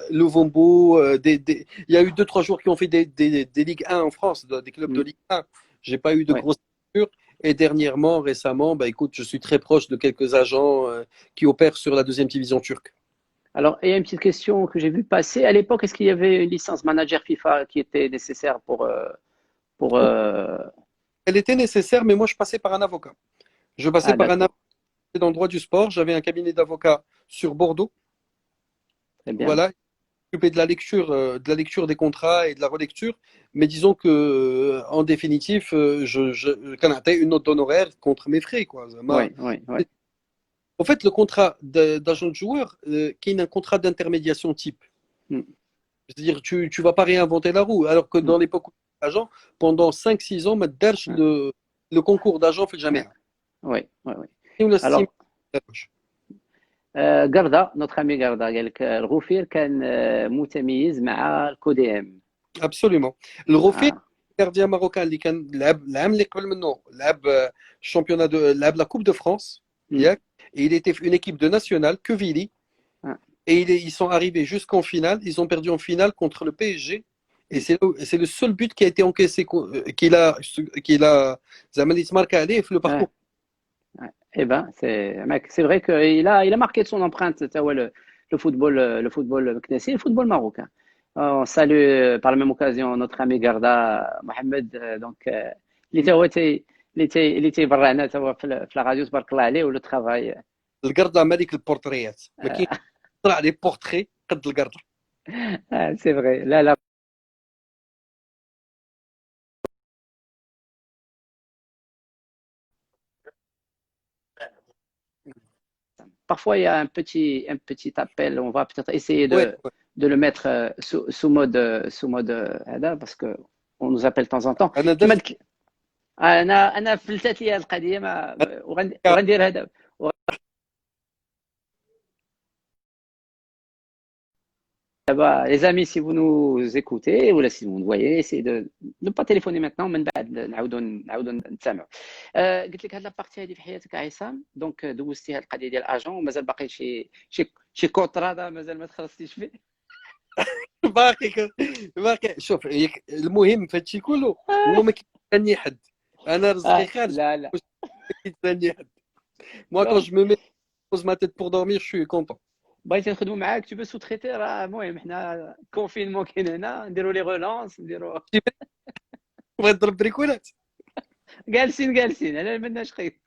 Lovombo. Il y a eu deux, trois joueurs qui ont fait des Ligue 1 en France, des clubs de mm, Ligue 1. J'ai pas eu de ouais. grosses structures. Et dernièrement, récemment, bah, écoute, je suis très proche de quelques agents qui opèrent sur la deuxième division turque. Alors, il y a une petite question que j'ai vue passer. À l'époque, est-ce qu'il y avait une licence manager FIFA qui était nécessaire pour Elle était nécessaire, mais moi, je passais par un avocat. Je passais Ah, par un avocat d'accord. dans le droit du sport. J'avais un cabinet d'avocats sur Bordeaux. Très bien. Voilà, occupé de la lecture des contrats et de la relecture. Mais disons que, en définitive, je canadais une note d'honoraire contre mes frais, quoi. Oui, oui, oui. En fait, le contrat d'agent de joueur, qui est un contrat d'intermédiation type. Mm, C'est-à-dire, tu ne vas pas réinventer la roue. Alors que mm, dans l'époque où j'étais agent, pendant 5 6 ans, ma derche, mm. le concours d'agent fait jamais. Oui, oui, oui. Et on l'a estimé. Alors, قرده notre ami قرده قال لك الغفير كان متميز مع الكودي ام. Absolument. Le Rofé, اه gardien marocain, اللي كان لعب العام اللي قبل منه لعب championnat لعب la Coupe de France. مم. Et il était une équipe de nationale, Quevilly. اه Et ils sont arrivés jusqu'en finale. Ils ont perdu en finale contre le PSG. Et c'est le seul but qui a été encaissé, زعما اللي تماركا عليه في le اه parcours. Eh ben, c'est vrai qu'il a marqué de son empreinte, tu vois, le football knessi, le football marocain. On salue par la même occasion notre ami Garda Mohamed. Donc, il était برانا توا في la radio تبارك الله عليه le travail. القرده ملك البورتريات ما كاين طلع عليه بورتري قد القرده. C'est vrai. Là, là. Parfois, il y a un petit appel. On va peut-être essayer Ouais, ouais. de le mettre sous mode parce que on nous appelle de temps en temps. انا كما درت قلت انا فلتت لي هذه القضيه وغندير هذا. Les amis, si vous nous écoutez ou si vous nous voyez, essayez de ne pas téléphoner maintenant. من بعد نعاودوا نتسامعوا. قلت لك هذه لابارتي هذه في حياتك عصام. دونك دوزتي هذه القضيه ديال الاجون ومازال باقي شي كونترا مازال ما تخلصتيش فيه. باقي شوف المهم في هادشي كله هو ما كيتسني حد. انا رزقي خارج لا لا. ما كيتسني حد. Moi, quand je me mets, je pose ma tête pour dormir, je suis content. بغيتي نخدموا معاك تو بو سو تريتي راه المهم حنا كونفينمون كاين هنا نديروا لي رولونس نديروا بغيت تضرب بريكولات. جالسين على مالناش خير.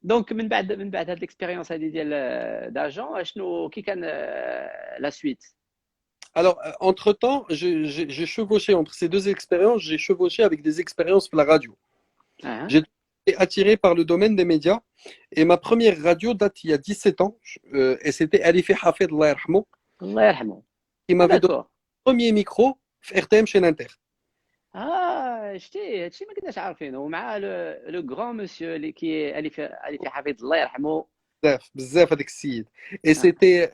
دونك من بعد هاد ليكسبيريونس هذه ديال داجون شنو كي كان لا سويت. Alors, entre-temps, j'ai chevauché entre ces deux expériences, j'ai chevauché avec des expériences pour la radio. اه J'ai été attiré par le domaine des médias et ma première radio date il y a 17 ans et c'était Alifi Hafed, Allah yarhamou, الله يرحمه. qui m'avait donné داكور. le premier micro RTM chez Inter. شتي هادشي ما كناش عارفينه ومع لو غران مسيو اللي كي اللي في حفيظ الله يرحمه. بزاف هذاك السيد. Et c'était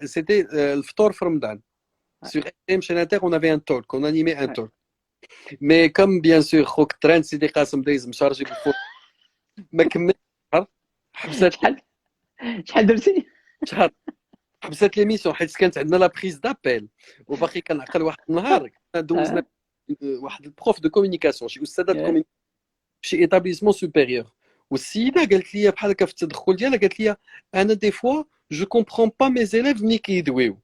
le Ftor from Dan. Sur RTM chez Inter, on avait un talk, on animait un talk. Mais comme bien sûr خوك تران سيدي قاسم دايز مشارجي بالفوت ما كملش حبست شحال درتي؟ شهر حبست ليميسيون حيت كانت عندنا لا بريز دابيل وباقي كنعقل واحد النهار دوزنا واحد البروف دو كومونيكاسيون شي استاذه كومونيكاسيون شي ايتابليسمون سوبيريور والسيده قالت لي بحال هكا في التدخل ديالها قالت لي انا دي فوا جو كومبرون با مي زيليف ملي كيدويو.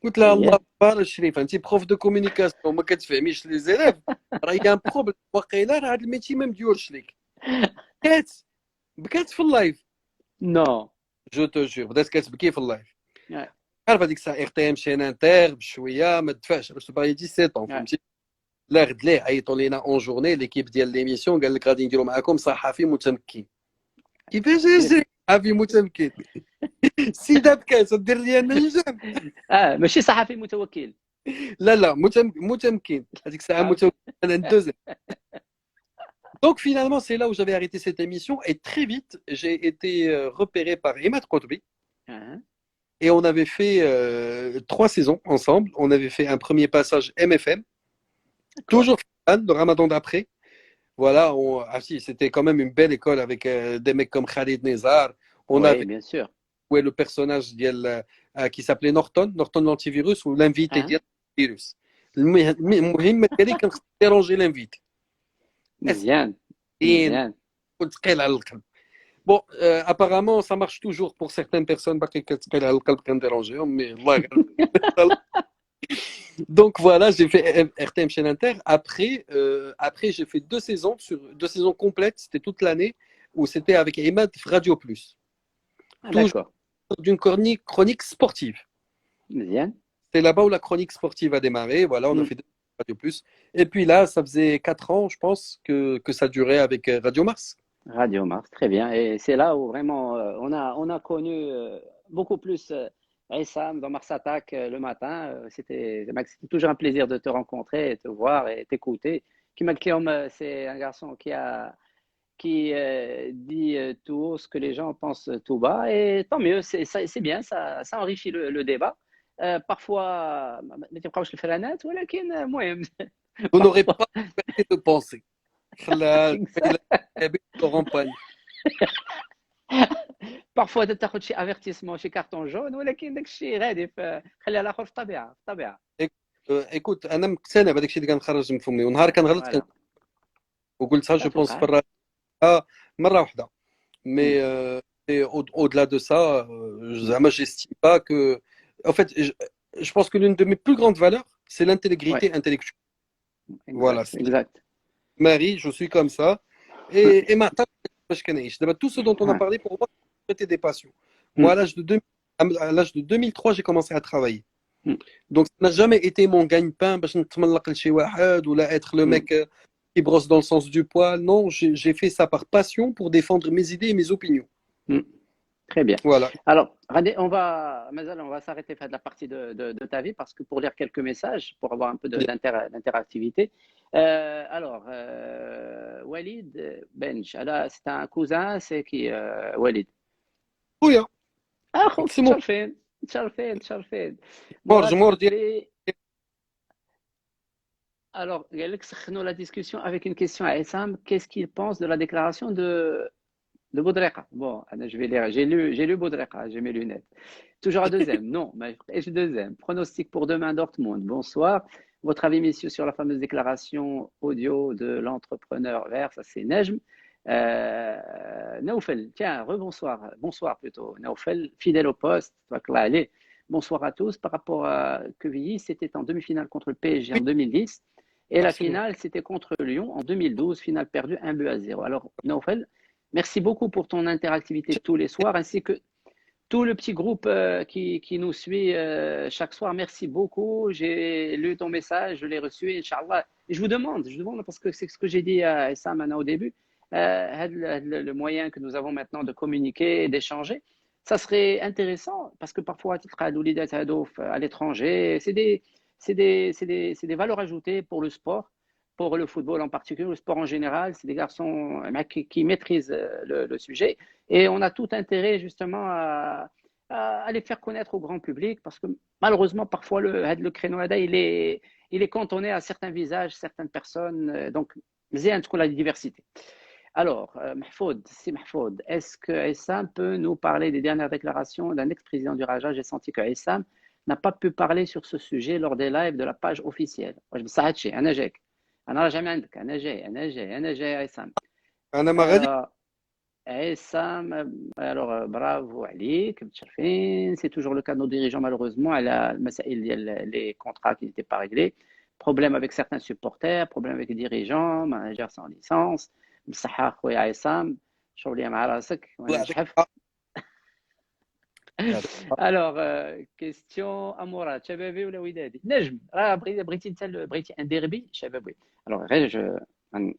قلت لها الله بارك الشريف انت بروف دو كومونيكاسيون ما كتفهميش لي زيليف راه يا بروبليم واقيلا راه هذا الميتي ما مديورش ليك. بكات في اللايف. نو جو تو جور بدات كتبكي في اللايف. عارف هذيك الساعه ار تي ام شين انتر بشويه ما دفعش باش تبغي 17 فهمتي. لا غد ليه عيطوا لينا اون جورني ليكيب ديال ليميسيون قال لك غادي نديروا معاكم صحفي متمكن. كيفاش صحفي متمكن؟ السيده بكات دير لي انا نجم. ماشي صحفي متوكل. لا متمكن هذيك الساعه متمكن انا ندوز. Donc finalement, c'est là où j'avais arrêté cette émission et très vite, j'ai été repéré par Imad Qotbi. Et on avait fait 3 saisons ensemble. On avait fait un premier passage MFM, toujours fan, le Ramadan d'après. Voilà, c'était quand même une belle école avec des mecs comme Khalid Nezar. On Oui, avait bien sûr. joué le personnage qui s'appelait Norton l'antivirus ou l'invité Hein? ديال الفيروس. المهم ديالي كان خصني déranger l'invité. مزيان مسكين مزيان. وثقيل على القلب. Bon, apparemment, ça marche toujours pour certaines personnes باقي كتثقيل على القلب كنديرونجيهم مي الله يغفر. Donc voilà, j'ai fait RTM chez l'Inter. Après j'ai fait 2 saisons, sur 2 saisons complètes, c'était toute l'année, où c'était avec Emad Radio Plus. Ah, Toujours d'accord. d'une chronique sportive. مزيان. C'est là-bas où la chronique sportive a démarré. Voilà, on a Mm. fait Radio Plus. Et puis là, ça faisait 4 ans, je pense, que ça durait avec Radio Mars. Radio Mars, très bien. Et c'est là où vraiment on a connu beaucoup plus Essam dans Mars Attack le matin. C'était toujours un plaisir de te rencontrer, et te voir et t'écouter. Kima Kliom, c'est un garçon qui dit tout haut ce que les gens pensent tout bas. Et tant mieux, c'est bien, ça enrichit le débat. Parfois, ما تبقاوش الفرانات ولكن المهم Vous n'aurez parfois pas liberté de penser. Laurent Pagne. parfois تاخذ شي افيرتيسمون شي كارتون جون ولكن داك الشيء غادي خليها الاخر في الطبيعه في الطبيعه. ايكوت انا مقتنع بهذاك الشيء اللي كنخرج من فمي ونهار كنغلط فوالا وقلتها جو بونس توقع. في الراديو مره واحده. Mais au-delà de ça, zama, j'estime pas que. En fait, je pense que l'une de mes plus grandes valeurs, c'est l'intégrité Ouais, intellectuelle. Voilà, exact, exact. Marie, je suis comme ça. Et maintenant, tout ce dont on a Ouais. parlé, pour moi, c'était des passions. Moi, Mm, à l'âge de 2003, j'ai commencé à travailler. mm, Donc, ça n'a jamais été mon gagne-pain, باش نتملق لشي واحد, ou là, être le mm, mec qui brosse dans le sens du poil. Non, j'ai fait ça par passion pour défendre mes idées et mes opinions. mm. Très bien. Voilà. Alors, Radé, Mazal, on va s'arrêter faire de la partie de ta vie parce que pour lire quelques messages, pour avoir un peu d'interactivité. Walid Benj, c'est un cousin, c'est qui Walid? خويا Ah, خوك c'est mon تشرفين تشرفين تشرفين. morge Mourad ديال Bey. Alors, Alex, nous la discussion avec une question à Essam. Qu'est-ce qu'il pense de la déclaration de Boudreka? Bon, je vais lire. J'ai lu Boudreka, j'ai mes lunettes. Toujours à deuxième. Non, mais je deuxième. Pronostic pour demain Dortmund. Bonsoir. Votre avis, messieurs, sur la fameuse déclaration audio de l'entrepreneur vert, ça c'est Nejm. Naoufel, tiens, rebonsoir. Bonsoir plutôt. Naoufel, fidèle au poste. Allez. Bonsoir à tous. Par rapport à Quevilly, c'était en demi-finale contre le PSG en 2010. Et la Absolument. finale, c'était contre Lyon en 2012, finale perdue 1-0. Alors, Naoufel, merci beaucoup pour ton interactivité tous les soirs, ainsi que tout le petit groupe qui nous suit chaque soir. Merci beaucoup. J'ai lu ton message, je l'ai reçu, Inch'Allah. Et je vous demande, parce que c'est ce que j'ai dit à Essam au début, le moyen que nous avons maintenant de communiquer, d'échanger, ça serait intéressant parce que parfois, à l'étranger, c'est des valeurs ajoutées pour le sport, pour le football en particulier, le sport en général. C'est des garçons qui maîtrisent le sujet et on a tout intérêt justement à les faire connaître au grand public parce que malheureusement, parfois, le créneau, il est cantonné à certains visages, certaines personnes. Donc, c'est un truc la diversité. Alors, Mahfoud, est-ce que Essam peut nous parler des dernières déclarations d'un ex-président du Raja? J'ai senti que Essam n'a pas pu parler sur ce sujet lors des lives de la page officielle. Je me suis dit, أنا جاك. أنا راجع من عندك. أنا جاي يا Essam. انا ما غادي Essam, alors bravo عليك, متشرفين. C'est toujours le cas de nos dirigeants malheureusement. Les contrats qui n'étaient pas réglés. Problème avec certains supporters, problème avec les dirigeants, managers sans licence. بصحة خويا عصام شغل لي مع راسك وانا نجحف. الوغ كيستيون امورات شبابي ولا ودادي نجم راه بغيتي انت بغيتي ان ديربي شبابي. الوغ غير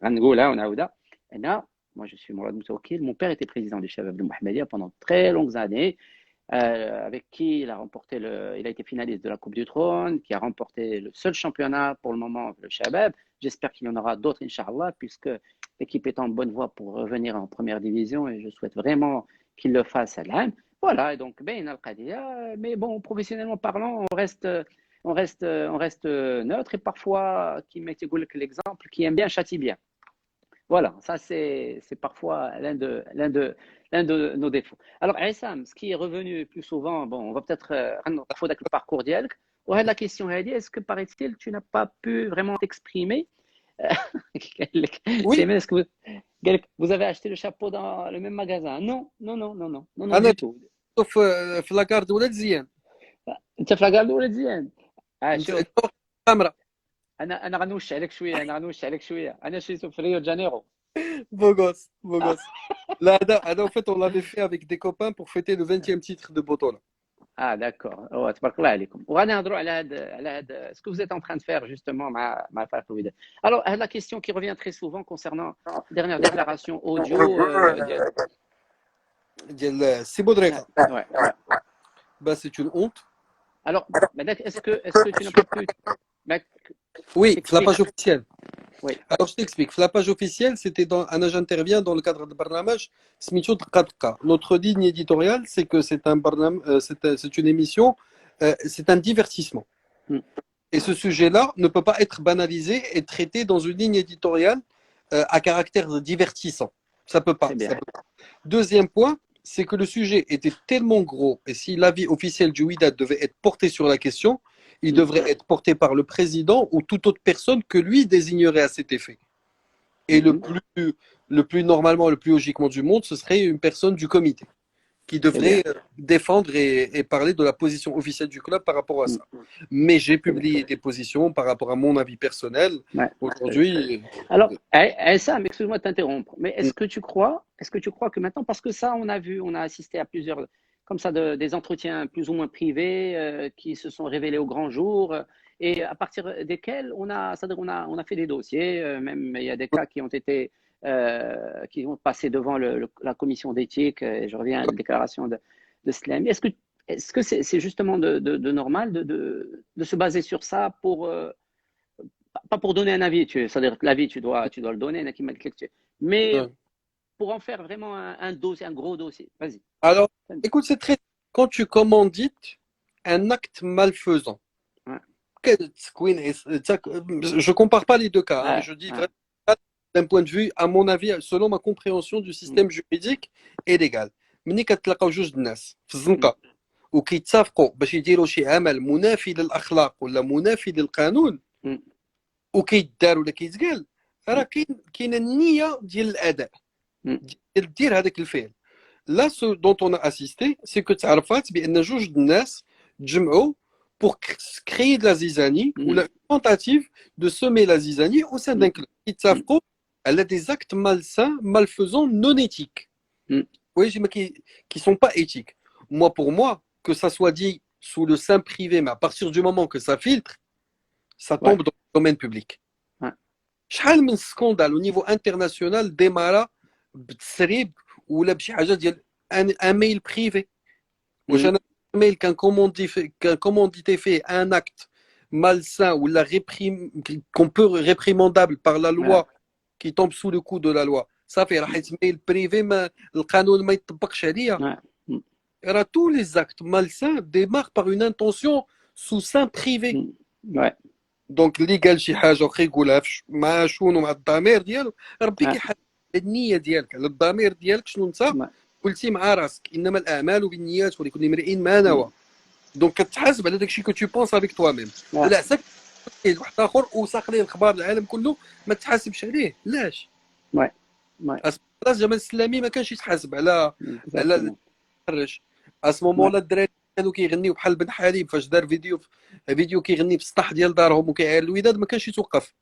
غنقولها ونعاودها. انا moi je suis Mourad Moutawakil, mon père était président du Shabab de Mohamedia pendant très longues années, avec qui il a remporté il a été finaliste de la Coupe du Trône, qui a remporté le seul championnat pour le moment, le Shabab. J'espère qu'il y en aura d'autres, Inch'Allah, puisque l'équipe est en bonne voie pour revenir en première division et je souhaite vraiment qu'il le fasse à l'âme. Voilà, et donc, ben al-Qadiya, mais bon, professionnellement parlant, on reste neutre et parfois, qui met l'exemple, qui aime bien châtie bien. Voilà, ça c'est parfois l'un de nos défauts. Alors, Aïssam, ce qui est revenu plus souvent, bon, on va peut-être نوقفوا داك البارcours ديالك. وهاد la question هذه, est-ce que paraît-il tu n'as pas pu vraiment t'exprimer? قال لك Oui, سيمين, est-ce que قال لك vous avez acheté le chapeau dans le même magasin? Non, non, non, non, non, non, non أنا du tout. في لاكارد ولاد زيان انت في لاكارد ولا مزيان؟ شوف، الكاميرا انا غنوش عليك شويه، انا شريته في ريو جانيرو. beau gosse, beau gosse. Là, en fait, on l'avait fait avec des copains pour fêter le 20e titre de Boto. Là. داكور، تبارك الله عليكم. وغادي نهضروا على هاد ce que vous êtes en train de faire justement مع فريق الوداد. Alors la question qui revient très souvent concernant dernière déclaration audio ديال C'est Baudreka. ouais. Bah, c'est une honte. Alors بعدك est-ce que tu n'as pas pu بعدك Oui, la t'explique. page officielle. Oui. Alors, je t'explique. La page officielle, c'était dans un j'interviens dans le cadre de Barnamage. Smicho Tqatka. Notre ligne éditoriale, c'est que c'est une émission, c'est un divertissement. Mm. Et ce sujet-là ne peut pas être banalisé et traité dans une ligne éditoriale à caractère divertissant. Ça peut pas. Très bien. Ça peut pas. Deuxième point, c'est que le sujet était tellement gros et si l'avis officiel du Wydad devait être porté sur la question, il devrait être porté par le président ou toute autre personne que lui désignerait à cet effet. Et le plus normalement, le plus logiquement du monde, ce serait une personne du comité qui devrait défendre et parler de la position officielle du club par rapport à ça. Mais j'ai publié des positions par rapport à mon avis personnel. Ouais. Aujourd'hui, Alors, Sam, excuse-moi de t'interrompre, mais est-ce que tu crois que maintenant, parce que ça, on a assisté à plusieurs, comme ça, des entretiens plus ou moins privés qui se sont révélés au grand jour, et à partir desquels c'est-à-dire on a fait des dossiers, même il y a des cas qui ont passé devant la commission d'éthique, et je reviens à la déclaration de Slamy. Est-ce que c'est justement de normal de se baser sur ça pour pas pour donner un avis, c'est-à-dire que l'avis tu dois le donner, mais pour en faire vraiment un dossier, un gros dossier. Vas-y. Alors, écoute, c'est très. Quand tu commandites un acte malfaisant, je compare pas les deux cas, hein, je dis vraiment d'un point de vue, à mon avis, selon ma compréhension du système juridique et légal. ملي كتلاقاو جوج الناس في الزنقه وكيتفقوا باش يديروا شي عمل منافي للاخلاق ولا منافي للقانون وكيدار ولا كيتقال راه كاينه النيه ديال الاداء ديال دير هذاك الفعل. Là, ce dont on a assisté, c'est que تعرفات بان جوج الناس تجمعوا pour créer de la zizanie ou la tentative de semer la zizanie au sein d'un club. يتفقوا elle a des actes malsains, malfaisants, non éthiques. Oui, qui sont pas éthiques. Pour moi, que ça soit dit sous le sein privé, mais à partir du moment que ça filtre, ça tombe dans le domaine public. شحال من scandale au niveau international démarra بتسريب ولا بشي حاجه ديال un mail privé. واش انا mail qu'un commandité fait un acte malsain ou qu'on peut réprimandable par la loi qui tombe sous le coup de la loi, ça fait راح mail privé ما القانون ما يطبقش عليا. Tous les actes malsains démarrent par une intention sous sein privé. Donc اللي قال شي حاجه واخا يقولها مع شنو مع الضمير ديالو ربي كيحاسب النيه ديالك على الضمير ديالك شنو انت قلتي مع راسك انما الاعمال بالنيات ولكل امرئ ما نوى. دونك كتحاسب على داكشي كو تو بونس افيك توا ميم. ولا عساك واحد اخر وساق ليه الاخبار العالم كله ما تحاسبش عليه. لاش؟ خلاص جمال السلامي ما كانش يتحاسب على الحرش. اسمو لا الدراري كانوا كيغنيو بحال بن حليم فاش دار فيديو كيغني في السطح ديال دارهم وكيعاير الوداد ما كانش يتوقف.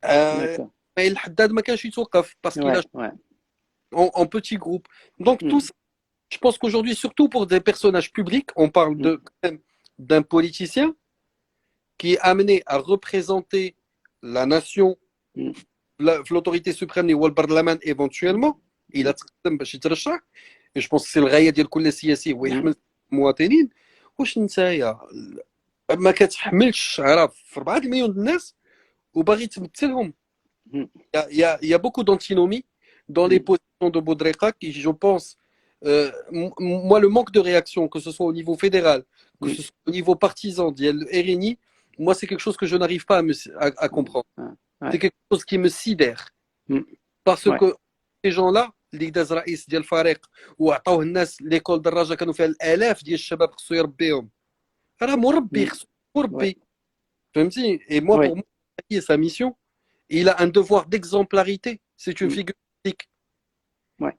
اسماعيل الحداد ما كانش يتوقف باسكو en petit groupe. Donc tout ça, je pense qu'aujourd'hui, surtout pour des personnages publics, on parle d'un politicien qui est amené à représenter la nation, l'autorité suprême ou le parlement éventuellement. Il a تقدم باش يترشح. Et je pense que c'est الغاية ديال كل سياسي هو يحمل المواطنين. واش نتايا ما كتحملش شعره في 4 مليون الناس وباغي تمثلهم. Il y a beaucoup d'antinomie dans les positions de Boudreka qui, je pense, moi, le manque de réaction, que ce soit au niveau fédéral, que ce soit au niveau partisan, d'El RNI, moi, c'est quelque chose que je n'arrive pas à comprendre. C'est quelque chose qui me sidère. Mm. Parce Ouais. que ces gens-là اللي داز رئيس ديال الفريق وعطاوه الناس ليكول دراجه كانوا فيها الالاف ديال الشباب خصو يربيهم، راه مربي Mm. خصو Ouais. مربي. فهمتي؟ Et moi Oui. pour moi sa mission, il a un devoir d'exemplarité. C'est une Mm. figure publique. Ouais.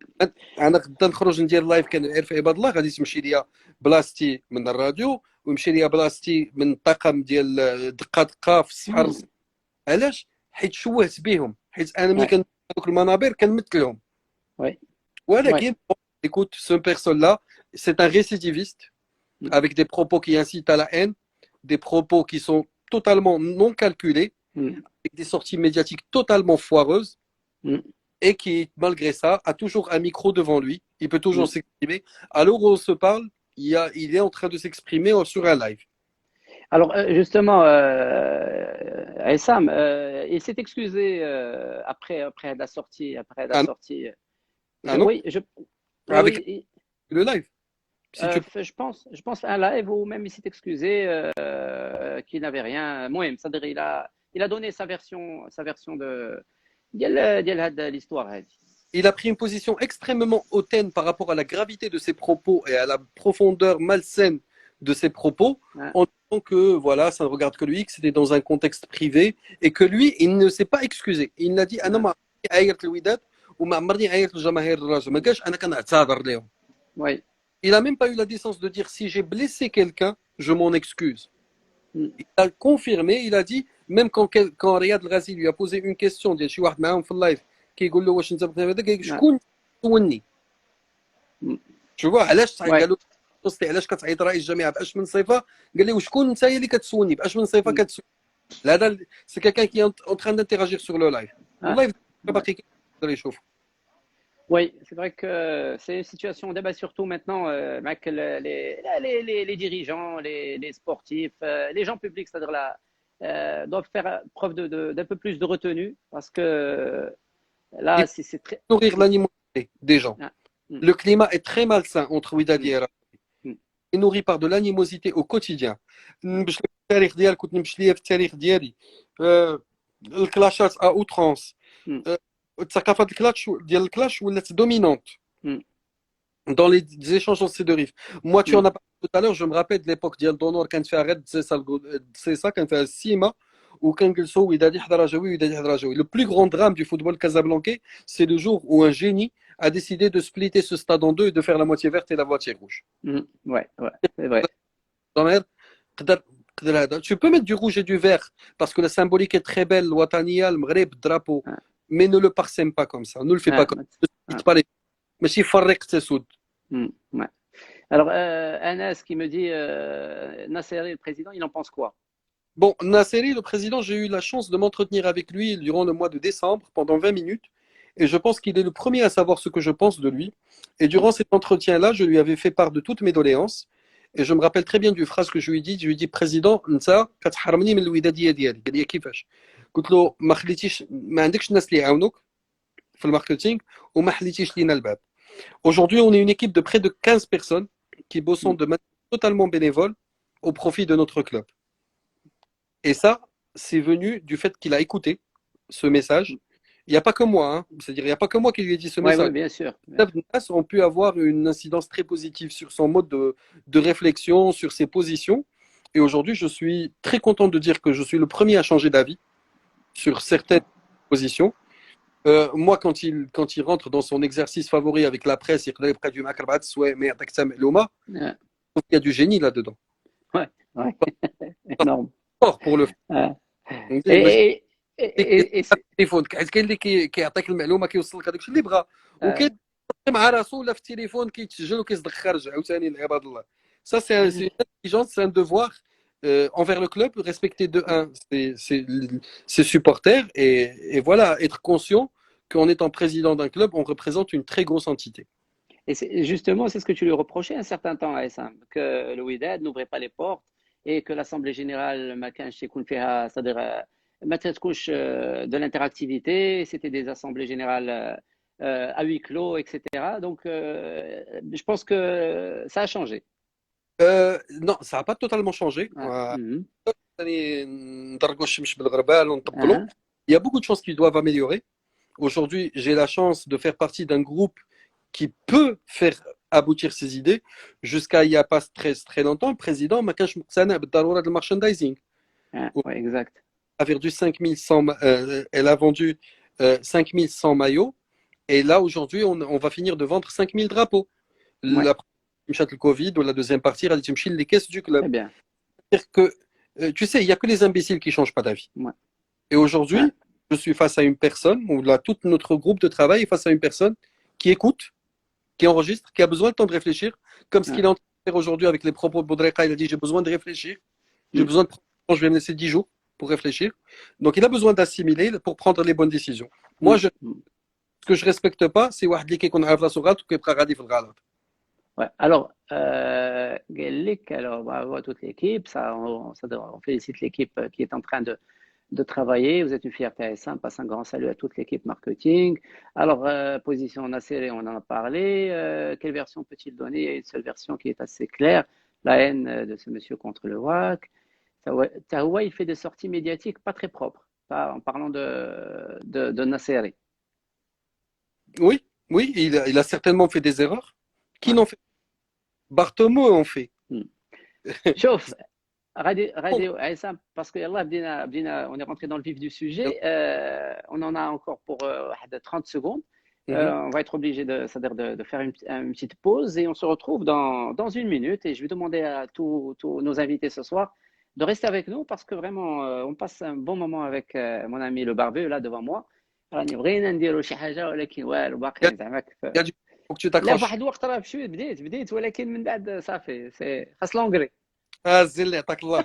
انا غدا نخرج ندير لايف كنعرف عباد الله، غادي تمشي ليا بلاصتي من الراديو ويمشي ليا بلاصتي من الطاقم ديال دقه دقه في الصحه. Mm. علاش؟ حيت شوهت بهم، حيت انا ملي Ouais. كندير هذوك المنابر كنمثلهم. Ouais. Ouais. ولكن écoute, ce personne-là, c'est un récidiviste Mm. avec des propos qui incitent à la haine, des propos qui sont totalement non calculés, Mm. avec des sorties médiatiques totalement foireuses, Mm. et qui, malgré ça, a toujours un micro devant lui. Il peut toujours Mm. s'exprimer. À l'heure où on se parle, il est en train de s'exprimer sur un live. Alors, justement, Aissam, il s'est excusé après la sortie. Après la Ah non, sortie. ah non, Oui, oui, avec oui. le live. Si tu... Je pense un live où même il s'est excusé qu'il n'avait rien. Moi, c'est-à-dire il a donné sa version de l'histoire. Il a pris une position extrêmement hautaine par rapport à la gravité de ses propos et à la profondeur malsaine de ses propos, Ouais. en disant que voilà, ça ne regarde que lui, que c'était dans un contexte privé, et que lui, il ne s'est pas excusé. Il a dit أنا ما عيرت الوداد وما عمرني عيرت الجماهير الراجل، ما قالش أنا كنعتذر لهم. Oui. Il n'a même pas eu la décence de dire si j'ai blessé quelqu'un, je m'en excuse. Mm. Il a confirmé, il a dit, même quand Riyad El Ghazi lui a posé une question, ديال شي واحد معاهم في اللايف كيقول له واش انت بغيت هذا، قال شكون سولني. Mm. Tu vois علاش Ouais. قالوا قصتي علاش كتعيط رئيس الجامعه باش من صفه، قال لي وشكون انت اللي كتسولني باش من صفه كتسولني. هذا سي quelqu'un qui est en train d'interagir sur le live. Ah. اللايف باقي يقدر يشوف. Oui, c'est vrai que c'est une situation débat surtout maintenant avec les dirigeants, les sportifs, les gens publics, c'est-à-dire là, doivent faire preuve d'un peu plus de retenue parce que là, Il c'est très. faut nourrir l'animosité des gens. Ah. Mm. Le climat est très malsain entre Wydad et Rabat. Mm. Il est nourri par de l'animosité au quotidien. باش التاريخ ديالك كنت نمشي ليا في التاريخ ديالي الكلاشات à outrance. Mm. الثقافه ديال الكلاش ولات دومينونت Mm. dans les échanges entre ces deux rives. Moi, tu Mm. en as parlé tout à l'heure, je me rappelle de l'époque ديال دونور كانت فيها غير دسيسا، كان فيها السيما وكان جلسوا وداد يحضر رجاوي وداد يحضر رجاوي. Le plus grand drame du football casablancais, c'est le jour où un génie a décidé de splitter ce stade en deux et de faire la moitié verte et la moitié rouge. Mm. Ouais, ouais, c'est vrai. Tu peux mettre du rouge et du vert parce que la symbolique est très belle, Watania, le Maghreb, drapeau, Ah. mais ne le parsème pas comme ça, ne le fais Ah, pas comme ça. Ne split pas les... Mais si Farrek Tessoud. Mm. Ouais. Alors, Anas qui me dit Nasseri, le président, il en pense quoi? Bon, Nasseri, le président, j'ai eu la chance de m'entretenir avec lui durant le mois de décembre pendant 20 minutes et je pense qu'il est le premier à savoir ce que je pense de lui. Et durant cet entretien-là, je lui avais fait part de toutes mes doléances. Et je me rappelle très bien du phrase que je lui ai dit président انت كتحرمني من الوداديه ديالي. قال لي كيفاش؟ قلت له ما خليتيش، ما عندكش الناس اللي يعاونوك في الماركتينغ وما حليتيش لينا الباب. Aujourd'hui, on est une équipe de près de 15 personnes qui bossent de manière totalement bénévole au profit de notre club. Et ça, c'est venu du fait qu'il a écouté ce message. Il n'y a pas que moi, hein. C'est-à-dire il n'y a pas que moi qui lui ai dit ce Ouais, message. ouais, bien sûr. Les Nas ont pu avoir une incidence très positive sur son mode de réflexion, sur ses positions. Et aujourd'hui, je suis très content de dire que je suis le premier à changer d'avis sur certaines positions. Moi, quand il rentre dans son exercice favori avec la presse, il est près du Makrabat, mais il y a du génie là-dedans. Ouais, ouais. Énorme. Fort pour le faire. التليفون كاين اللي كيعطيك المعلومه كيوصل لك هذاك الشيء اللي بغا، وكاين مع راسو ولا في التليفون كيتسجل وكيصدق خارج عاوتاني لعباد الله. Ça c'est une intelligence, c'est un devoir envers le club, respecter de un ses supporters et voilà, être conscient qu'en étant président d'un club, on représente une très grosse entité. Et justement, c'est ce que tu lui reprochais un certain temps à Essam, que le Wydad n'ouvrait pas les portes et que l'Assemblée générale, c'est-à-dire de l'interactivité, c'était des assemblées générales à huis clos, etc. Donc, je pense que ça a changé. Non, ça n'a pas totalement changé. Il y a beaucoup de choses qui doivent améliorer. Aujourd'hui, j'ai la chance de faire partie d'un groupe qui peut faire aboutir ses idées. Jusqu'à il n'y a pas très longtemps, le président ما كانش مقتنع بالضرورة de merchandising. Ouais, exact. A vendu 5100, elle a vendu 5100 maillots. Et là, aujourd'hui, on va finir de vendre 5000 drapeaux. Ouais, La première le Covid, ou la deuxième partie, elle a dit les caisses du club. très bien. C'est-à-dire que, tu sais, il n'y a que les imbéciles qui ne changent pas d'avis. Ouais. Et aujourd'hui, Ouais. je suis face à une personne, ou là, tout notre groupe de travail est face à une personne qui écoute, qui enregistre, qui a besoin de temps de réfléchir, comme ce Ouais. qu'il est en train de faire aujourd'hui avec les propos de Boudreka. Il a dit, j'ai besoin de réfléchir, j'ai Mm. besoin de je vais me laisser 10 jours pour réfléchir. Donc, il a besoin d'assimiler pour prendre les bonnes décisions. Moi, Mm. ce que je respecte pas, c'est واحد اللي كيكون عارف راسو غلط وكيبقى غادي في الغلط. Ouais. Alors, Gallic, alors bravo à toute l'équipe. On félicite l'équipe qui est en train de travailler. Vous êtes une fierté à SM. Passe un grand salut à toute l'équipe marketing. Alors, position Nasseri, on en a parlé. Quelle version peut-il donner? Il y a une seule version qui est assez claire. La haine de ce monsieur contre le WAC. Tahoua, il fait des sorties médiatiques pas très propres. En parlant de Nasseri. Oui, oui, il a certainement fait des erreurs. Qui Ouais. n'en fait? Bartomeu en fait. شوف غادي عصام باسكو يلاه بدينا on est rentré dans le vif du sujet. On en a encore pour 30 secondes. On va être obligé c'est-à-dire de faire une petite pause et on se retrouve dans une minute et je vais demander à tous nos invités ce soir de rester avec nous parce que vraiment on passe un bon moment avec mon ami le barbu là devant moi. راني بغينا نديروا شي حاجه ولكن والو باقي زعما Il y a du faut que tu لا t'accroches. فواحد الوقت راه بشويه بديت ولكن من بعد صافي خاص لونغري. Ah, zélé, attaque-la.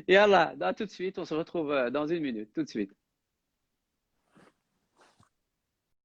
Yallah, à tout de suite, on se retrouve dans une minute, tout de suite.